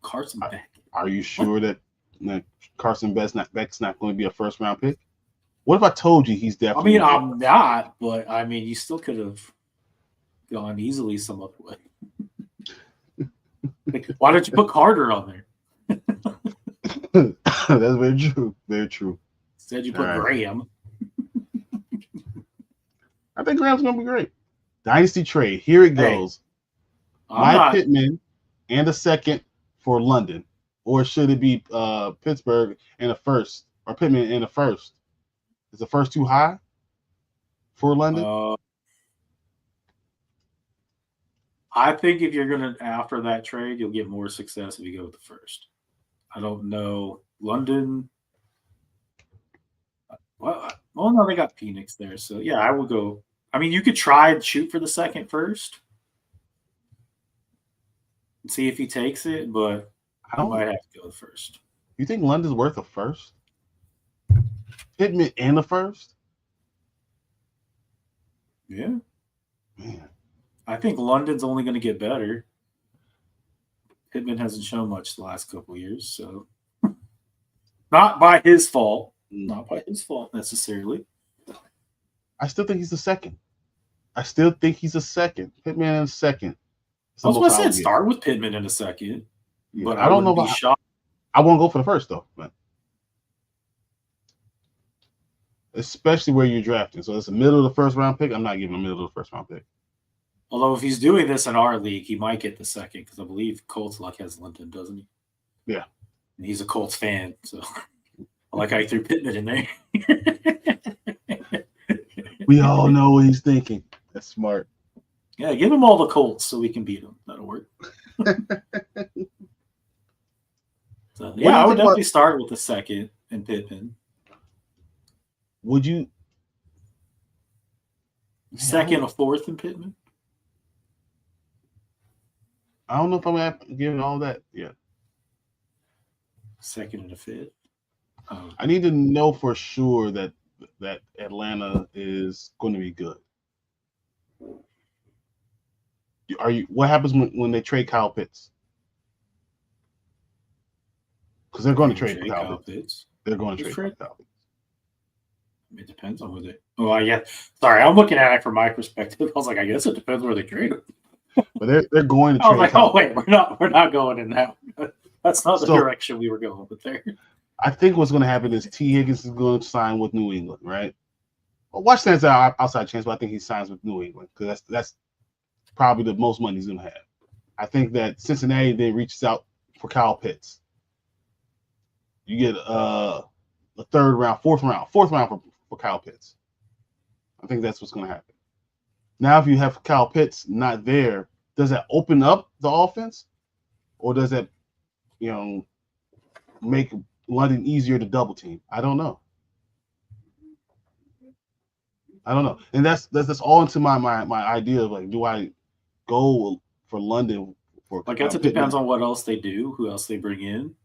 Carson back. Are you sure that Carson Beck's not going to be a first round pick? What if I told you he's definitely? I mean, I'm not, but I mean, you still could have gone easily some other way. Like, why don't you put Carter on there? That's very true. Very true. Instead, you put Graham. I think Graham's going to be great. Dynasty Trade. Here it goes. Pittman and a second for London. Or should it be Pittsburgh and a first? Or Pittman and a first? Is the first too high for London? I think if you're going to, after that trade, you'll get more success if you go with the first. I don't know. London. Well, no, they got Phoenix there. So, yeah, I would go. I mean, you could try and shoot for the second first and see if he takes it, but I might have to go first. You think London's worth a first? Pittman and a first? Yeah. Man. I think London's only going to get better. Pittman hasn't shown much the last couple of years, so not by his fault. Not by his fault necessarily. I still think he's the second. Pittman in a second. I was going to say start with Pittman in a second. Yeah, but I don't know about shocked. I won't go for the first though, man. Especially where you're drafting. So it's the middle of the first round pick. I'm not giving him a middle of the first round pick. Although if he's doing this in our league, he might get the second because I believe Colts has London, doesn't he? Yeah. And he's a Colts fan, so I like how he threw Pittman in there. We all know what he's thinking. That's smart. Yeah, give him all the Colts so we can beat him. That'll work. So, yeah, I would definitely start with the second and Pittman. Would you? Second or fourth in Pittman? I don't know if I'm giving all that yet. Second and a fifth. I need to know for sure that Atlanta is going to be good. What happens when they trade Kyle Pitts? Because they're going to trade Kyle Pitts. They're going to trade Kyle Pitts. It depends on where they. Oh, yeah. Sorry, I'm looking at it from my perspective. I was like, I guess it depends where they trade him. But they're going to trade. I was like, oh wait, we're not going in that. That's not the direction we were going with there. I think what's going to happen is T. Higgins is going to sign with New England, right? Well, Washington's an outside chance, but I think he signs with New England because that's probably the most money he's going to have. I think that Cincinnati then reaches out for Kyle Pitts. You get a fourth round for Kyle Pitts. I think that's what's going to happen. Now, if you have Kyle Pitts not there, does that open up the offense, or does that, make London easier to double team? I don't know, and that's all into my idea of like, do I go for London for? I guess it depends on what else they do, who else they bring in.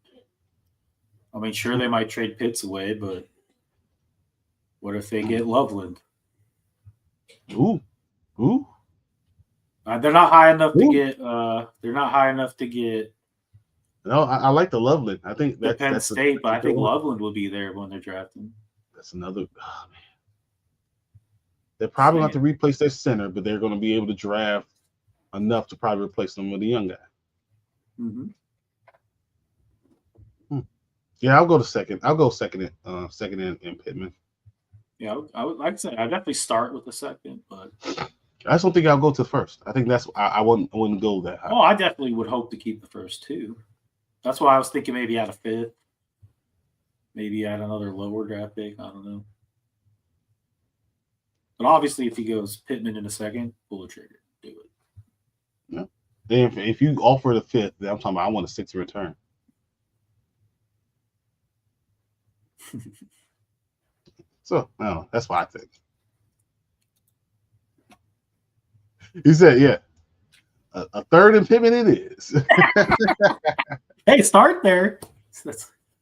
I mean, sure, they might trade Pitts away, but what if they get Loveland? Ooh. They're not high enough to get. They're not high enough to get. No, I like the Loveland. I think that's Penn State, but I think Loveland will be there when they're drafting. That's another. Oh, man. They're probably going to replace their center, but they're going to be able to draft enough to probably replace them with a young guy. Mm-hmm. Yeah, I'll go second. I'll go second in Pittman. Yeah, I would like to say I definitely start with the second, but I just don't think I'll go to first. I think that's I wouldn't go that high. Oh, I definitely would hope to keep the first too. That's why I was thinking maybe add a fifth, maybe add another lower draft pick. I don't know. But obviously, if he goes Pittman in a second, pull the trigger. Do it. Yeah. Then if you offer the 5th, then I'm talking about I want a 6th return. So, no, that's what I think. He said, yeah, a 3rd and Pittman it is. Hey, start there.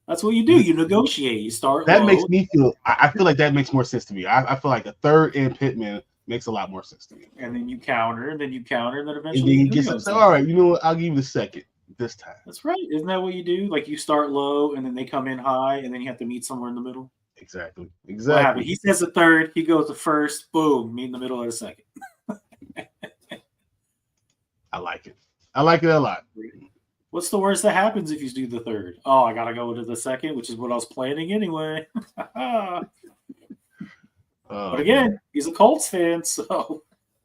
That's what you do. You negotiate. You start That low. makes me feel, I feel like that makes more sense to me. I feel like a 3rd and Pittman makes a lot more sense to me. And then you counter, and then eventually and then he gets to say, all right, you know what? I'll give you the 2nd this time. That's right. Isn't that what you do? Like you start low, and then they come in high, and then you have to meet somewhere in the middle. Exactly. What happened? He says the 3rd, he goes the 1st, boom, meet in the middle of the 2nd. I like it. I like it a lot. What's the worst that happens if you do the 3rd? Oh, I gotta go to the 2nd, which is what I was planning anyway. But again, he's a Colts fan, so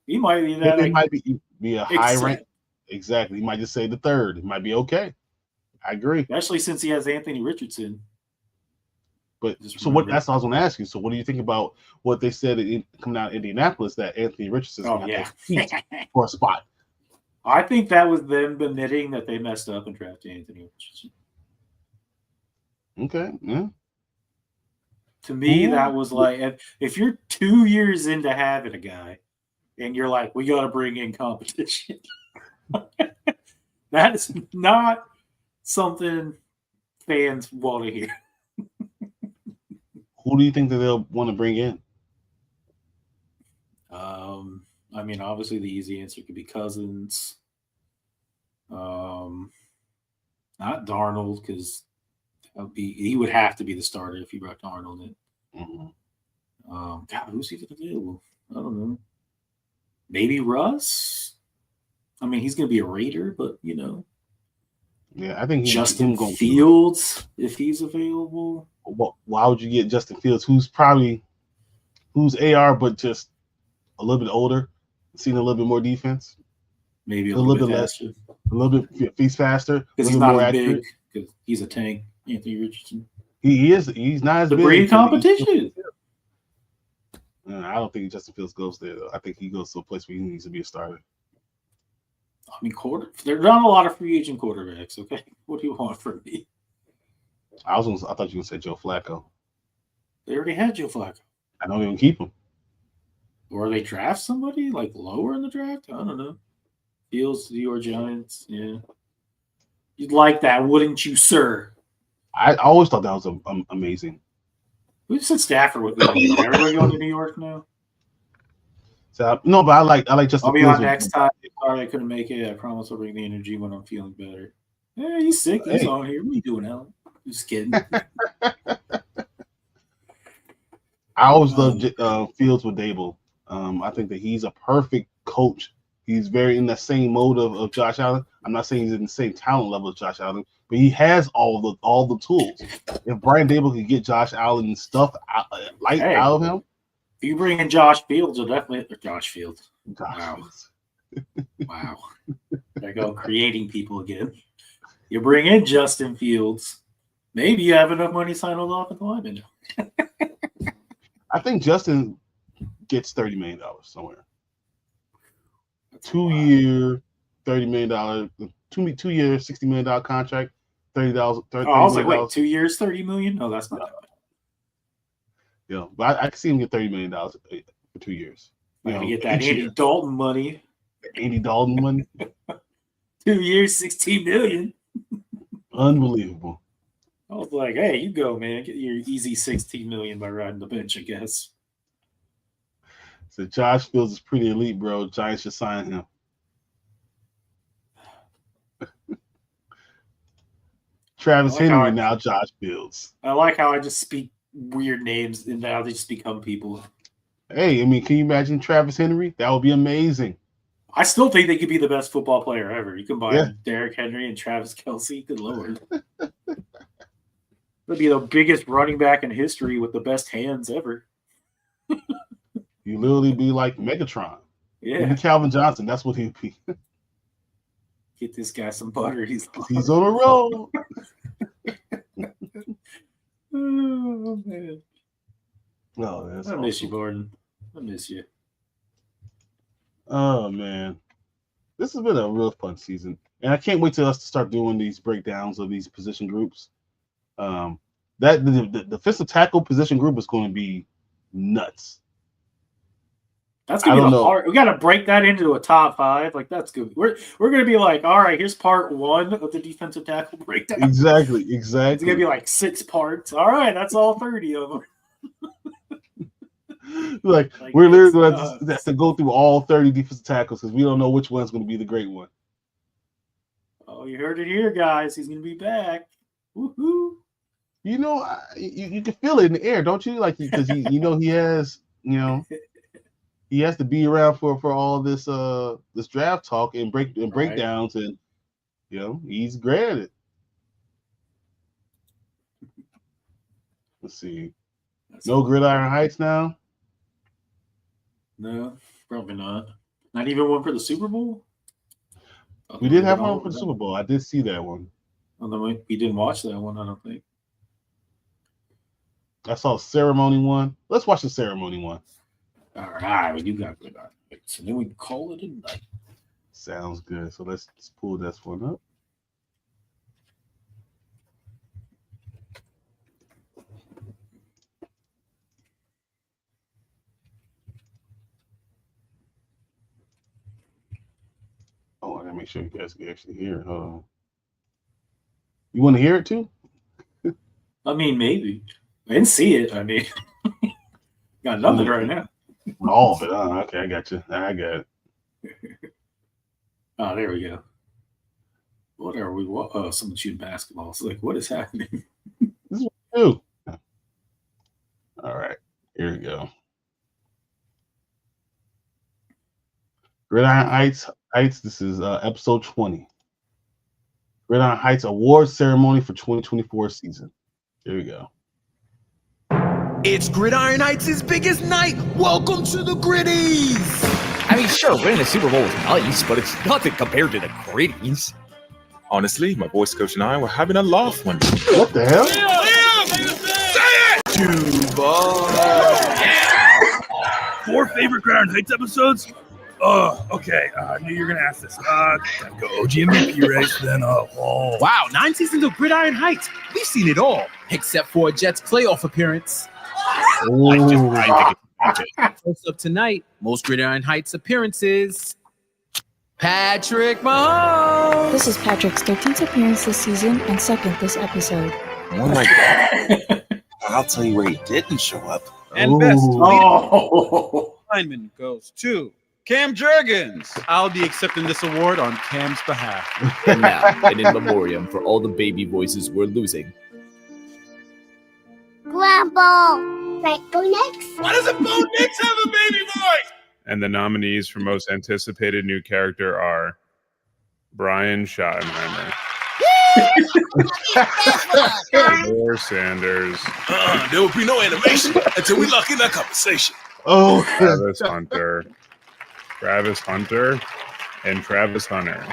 he might be that. It might be a high rank. Exactly. He might just say the 3rd. It might be okay. I agree. Especially since he has Anthony Richardson. But so what? That's what I was going to ask you. So what do you think about what they said coming out of Indianapolis that Anthony Richardson for a spot? I think that was them admitting that they messed up and drafted Anthony Richardson. Okay, yeah. To me, that was like if you're 2 years into having a guy, and you're like, we got to bring in competition. That is not something fans want to hear. Who do you think that they'll want to bring in? I mean, obviously the easy answer could be Cousins. Not Darnold, because he would have to be the starter if you brought Darnold in. Mm-hmm. God, who's even available? I don't know. Maybe Russ. I mean, he's going to be a Raider, but you know. Yeah, I think Justin Fields, if he's available. Well, why would you get Justin Fields, who's AR, but just a little bit older, seen a little bit more defense, maybe a little bit faster, a little bit faster, because he's not as big. Because he's a tank, Anthony Richardson. He is. He's not as big. The breed competition. I don't think Justin Fields goes there though. I think he goes to a place where he needs to be a starter. I mean, there's not a lot of free agent quarterbacks. Okay, what do you want from me? I thought you were going to say Joe Flacco. They already had Joe Flacco. I don't even keep him. Or they draft somebody like lower in the draft. I don't know. Fields to your Giants. Yeah, you'd like that, wouldn't you, sir? I always thought that was amazing. Who said Stafford would go to New York? Everybody going to New York now? So no, but I like Justin. I'll be on next time. Sorry I couldn't make it. I promise I'll bring the energy when I'm feeling better. Yeah, he's sick. He's on here. What are you doing, Alan? Just kidding. I always loved Fields with Dable. I think that he's a perfect coach. He's very in the same mode of Josh Allen. I'm not saying he's in the same talent level as Josh Allen, but he has all the tools. If Brian Dable could get Josh Allen stuff out of him. If you bring in Josh Fields, you'll definitely Josh Fields. Wow. Wow. There you go, creating people again. You bring in Justin Fields. Maybe you have enough money signed off at the lineman. I think Justin gets $30 million somewhere. 2 year, $30 million. 2 year, $60 million contract. $30. I was like, wait, 2 years, $30 million? No, that's not that bad. Yeah, but I can see him get $30 million for 2 years. You get that Andy Dalton money. Andy Dalton money. 2 years, $16 million. Unbelievable. I was like, hey, you go, man. Get your easy $16 million by riding the bench, I guess. So Josh Fields is pretty elite, bro. Giants should sign him. Travis Henry, now Josh Fields. I like how I just speak weird names and now they just become people. Hey, I mean, can you imagine Travis Henry? That would be amazing. I still think they could be the best football player ever. You combine Derrick Henry and Travis Kelce. Good Lord. That'd be the biggest running back in history with the best hands ever. You literally be like Megatron. Yeah. Calvin Johnson, that's what he'd be. Get this guy some butter. He's on a roll. Oh, man. Oh, that's I miss you, Gordon. I miss you. Oh man, this has been a real fun season, and I can't wait till us to start doing these breakdowns of these position groups. That the defensive tackle position group is going to be nuts. That's gonna be the hard. We got to break that into a top 5. Like that's good. We're gonna be like, all right, here's part 1 of the defensive tackle breakdown. Exactly. It's gonna be like 6 parts. All right, that's all 30 of them. like we're literally going to have to go through all 30 defensive tackles because we don't know which one's going to be the great one. Oh, you heard it here, guys. He's gonna be back. Woohoo! You know, you can feel it in the air, don't you? Like because he has he has to be around for all this this draft talk and breakdowns, and he's granted. Let's see. No Gridiron Heights now. No, probably not. Not even one for the Super Bowl. We did have one for the Super Bowl. I did see that one. Although we didn't watch that one, I don't think. I saw a ceremony one. Let's watch the ceremony one. All right, well, you got good. So then we call it a night. Sounds good. So let's pull this one up. Oh, I gotta make sure you guys can actually hear it. Hold on. You want to hear it too? I mean, maybe. I didn't see it. I mean, got nothing right now. All of it. Oh, okay, I got you. I got it. Oh, there we go. What are we? Someone shooting basketball. It's like, what is happening? This is what we do. All right, here we go. Gridiron Heights. This is episode 20. Gridiron Heights Award Ceremony for 2024 season. Here we go. It's Gridiron Heights' biggest night. Welcome to the Gritties. I mean, sure, winning the Super Bowl is nice, but it's nothing compared to the Gritties. Honestly, my voice coach and I were having a laugh one day. What the hell? Yeah. 4 favorite Gridiron Heights episodes? Oh, okay. I knew you were going to ask this. Gotta go OG MVP race, then Wow, 9 seasons of Gridiron Heights. We've seen it all, except for a Jets playoff appearance. First up tonight, most Gridiron Heights appearances. Patrick Mahomes. This is Patrick's 13th appearance this season and 2nd this episode. Oh my God. I'll tell you where he didn't show up. And best lineman goes to Cam Jurgens. I'll be accepting this award on Cam's behalf. And now, an in memoriam for all the baby voices we're losing. Grandpa, right, Bo Nix? Why doesn't Bo Nix have a baby voice? And the nominees for most anticipated new character are Brian Schottenheimer, Or Sanders, There will be no animation until we lock in that conversation. Oh, Travis Hunter, and Travis Hunter.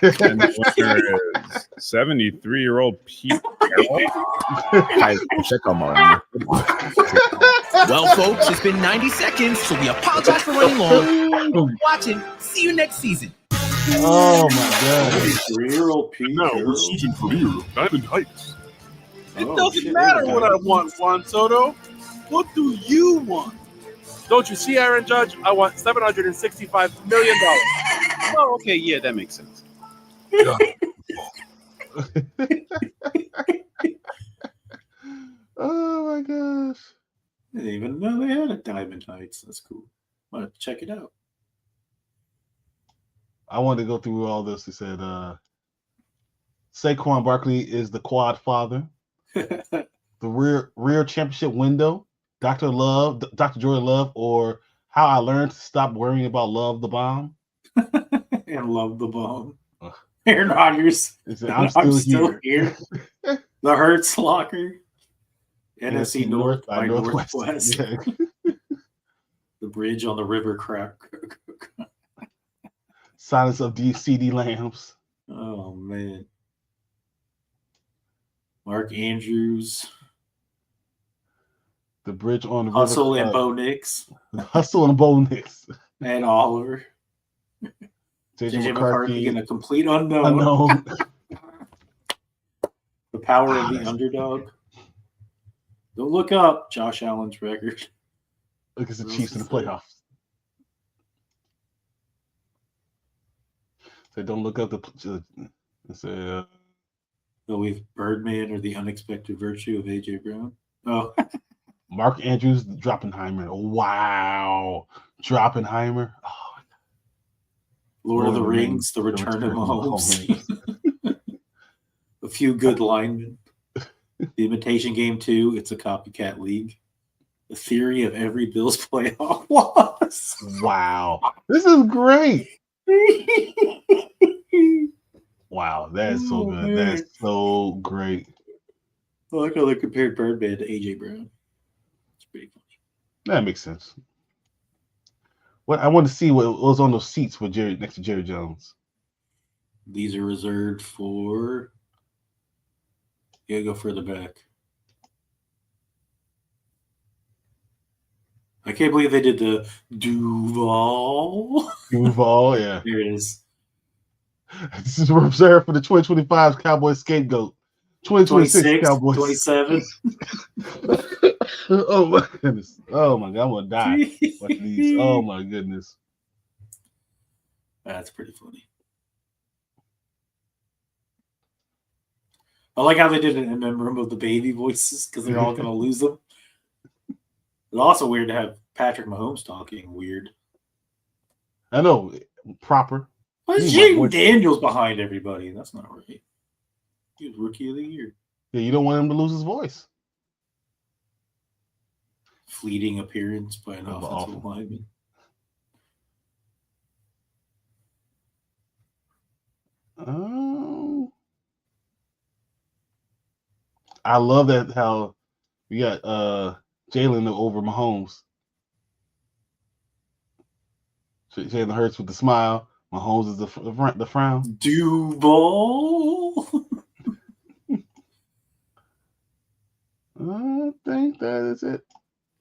And the winner is 73-year-old Pete Carroll. Check on my Well, folks, it's been 90 seconds, so we apologize for running long. Thanks for watching. See you next season. Oh my God! 3-year-old Pete. Now, season premiere, Diamond Heights. It doesn't matter what I want, Juan Soto. What do you want? Don't you see, Aaron Judge? I want $765 million. Oh, okay, yeah, that makes sense. Oh my gosh! I didn't even know they had a Diamond Heights. That's cool. I'm gonna check it out. I wanted to go through all this. He said, Saquon Barkley is the quad father. The rear championship window. Dr. Joy Love, or How I Learned to Stop Worrying About Love the Bomb. And Love the Bomb. Aaron Rodgers. I'm still here. The Hertz Locker. NFC North by Northwest. Yeah. The bridge on the river crack. Silence of CD Lambs. Oh, man. Mark Andrews. The Bridge on the Hustle River. and Bo Nix. Hustle and Bo Nix. And Oliver. JJ McCarthy McCarthy. in a complete unknown. The power of the that's- underdog. Don't look up Josh Allen's record. Look at the Chiefs in the playoffs. They don't look up the. No, we've Birdman or the unexpected virtue of AJ Brown. Oh, Mark Andrews, Droppenheimer. Wow. Droppenheimer. Oh, Lord of the Rings, The Return of Mahomes. A few good linemen. The Imitation Game 2, It's a Copycat League. The Theory of Every Bills Playoff Loss. Wow. This is great. Wow, that is so good. Man. That is so great. I like how they compared Birdman to AJ Brown. It's pretty funny. That makes sense. What I want to see what was on those seats with Jerry next to Jerry Jones. These are reserved for. You gotta go further back. I can't believe they did the Duval. Duval, yeah. Here it is. This is reserved for the 2025 Cowboys scapegoat. 2026 Cowboys. 27. Oh my goodness. Oh my god, I'm gonna die. Watching these. Oh my goodness. That's pretty funny. I like how they did it in memory of the baby voices because they're all going to lose them. It's also weird to have Patrick Mahomes talking weird. I know. Proper. Why is Jaden Daniels behind everybody? That's not right. He was Rookie of the Year. Yeah, you don't want him to lose his voice. Fleeting appearance by an offensive lineman. I love that how we got Jalen over Mahomes. Jalen Hurts with the smile. Mahomes is the frown. Duval. I think that is it.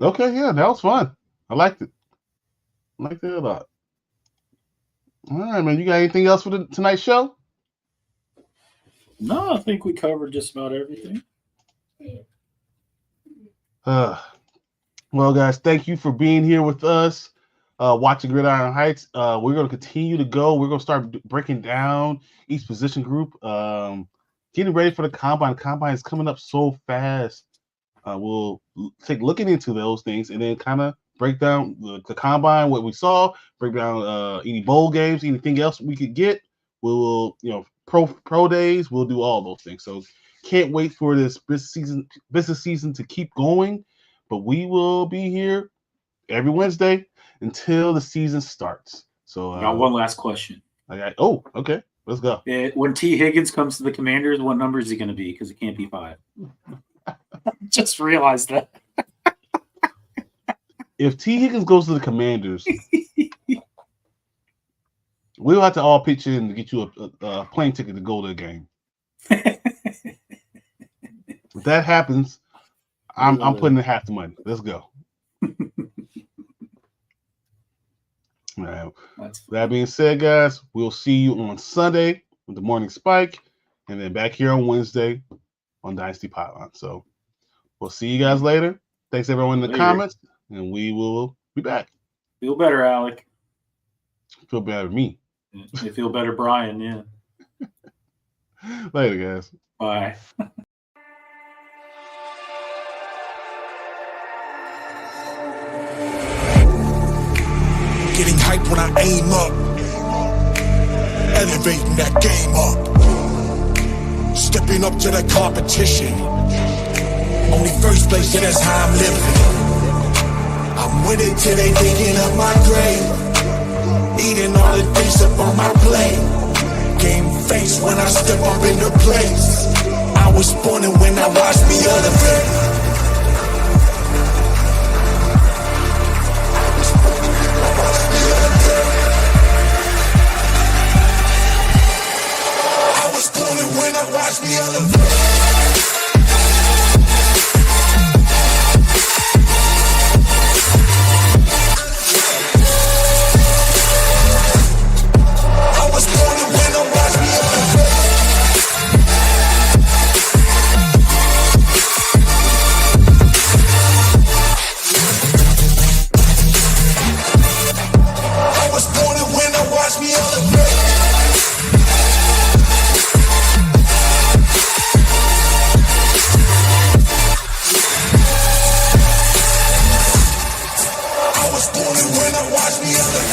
Okay, yeah, that was fun. I liked it. I liked it a lot. All right, man. You got anything else for tonight's show? No, I think we covered just about everything. Well, guys, thank you for being here with us, watching Gridiron Heights. We're going to continue to go. We're going to start breaking down each position group, getting ready for the Combine. The Combine is coming up so fast. We'll take looking into those things and then kind of break down the Combine, what we saw, break down any bowl games, anything else we could get. We will, pro days. We'll do all those things. So can't wait for this business season to keep going. But we will be here every Wednesday until the season starts. So I got one last question. Okay. Let's go. When T. Higgins comes to the Commanders, what number is he going to be? Because it can't be 5. Just realized that. If T. Higgins goes to the Commanders, we'll have to all pitch in to get you a plane ticket to go to the game. If that happens, I'm putting in half the money. Let's go. All right. That being said, guys, we'll see you on Sunday with the Morning Spike, and then back here on Wednesday on Dynasty Pipeline. So we'll see you guys later. Thanks everyone in the comments, and we will be back. Feel better, Alec. Feel better, me. You feel better, Brian. Yeah. Later, guys. Bye. Getting hyped when I aim up, elevating that game up, stepping up to the competition. Only first place, yeah, that's how I'm living. I'm with it till they digging up my grave, eating all the things up on my plate. Game face when I step up into place. I was born and when I watched me elevate. When I watch me elevate. was born and when I watch me other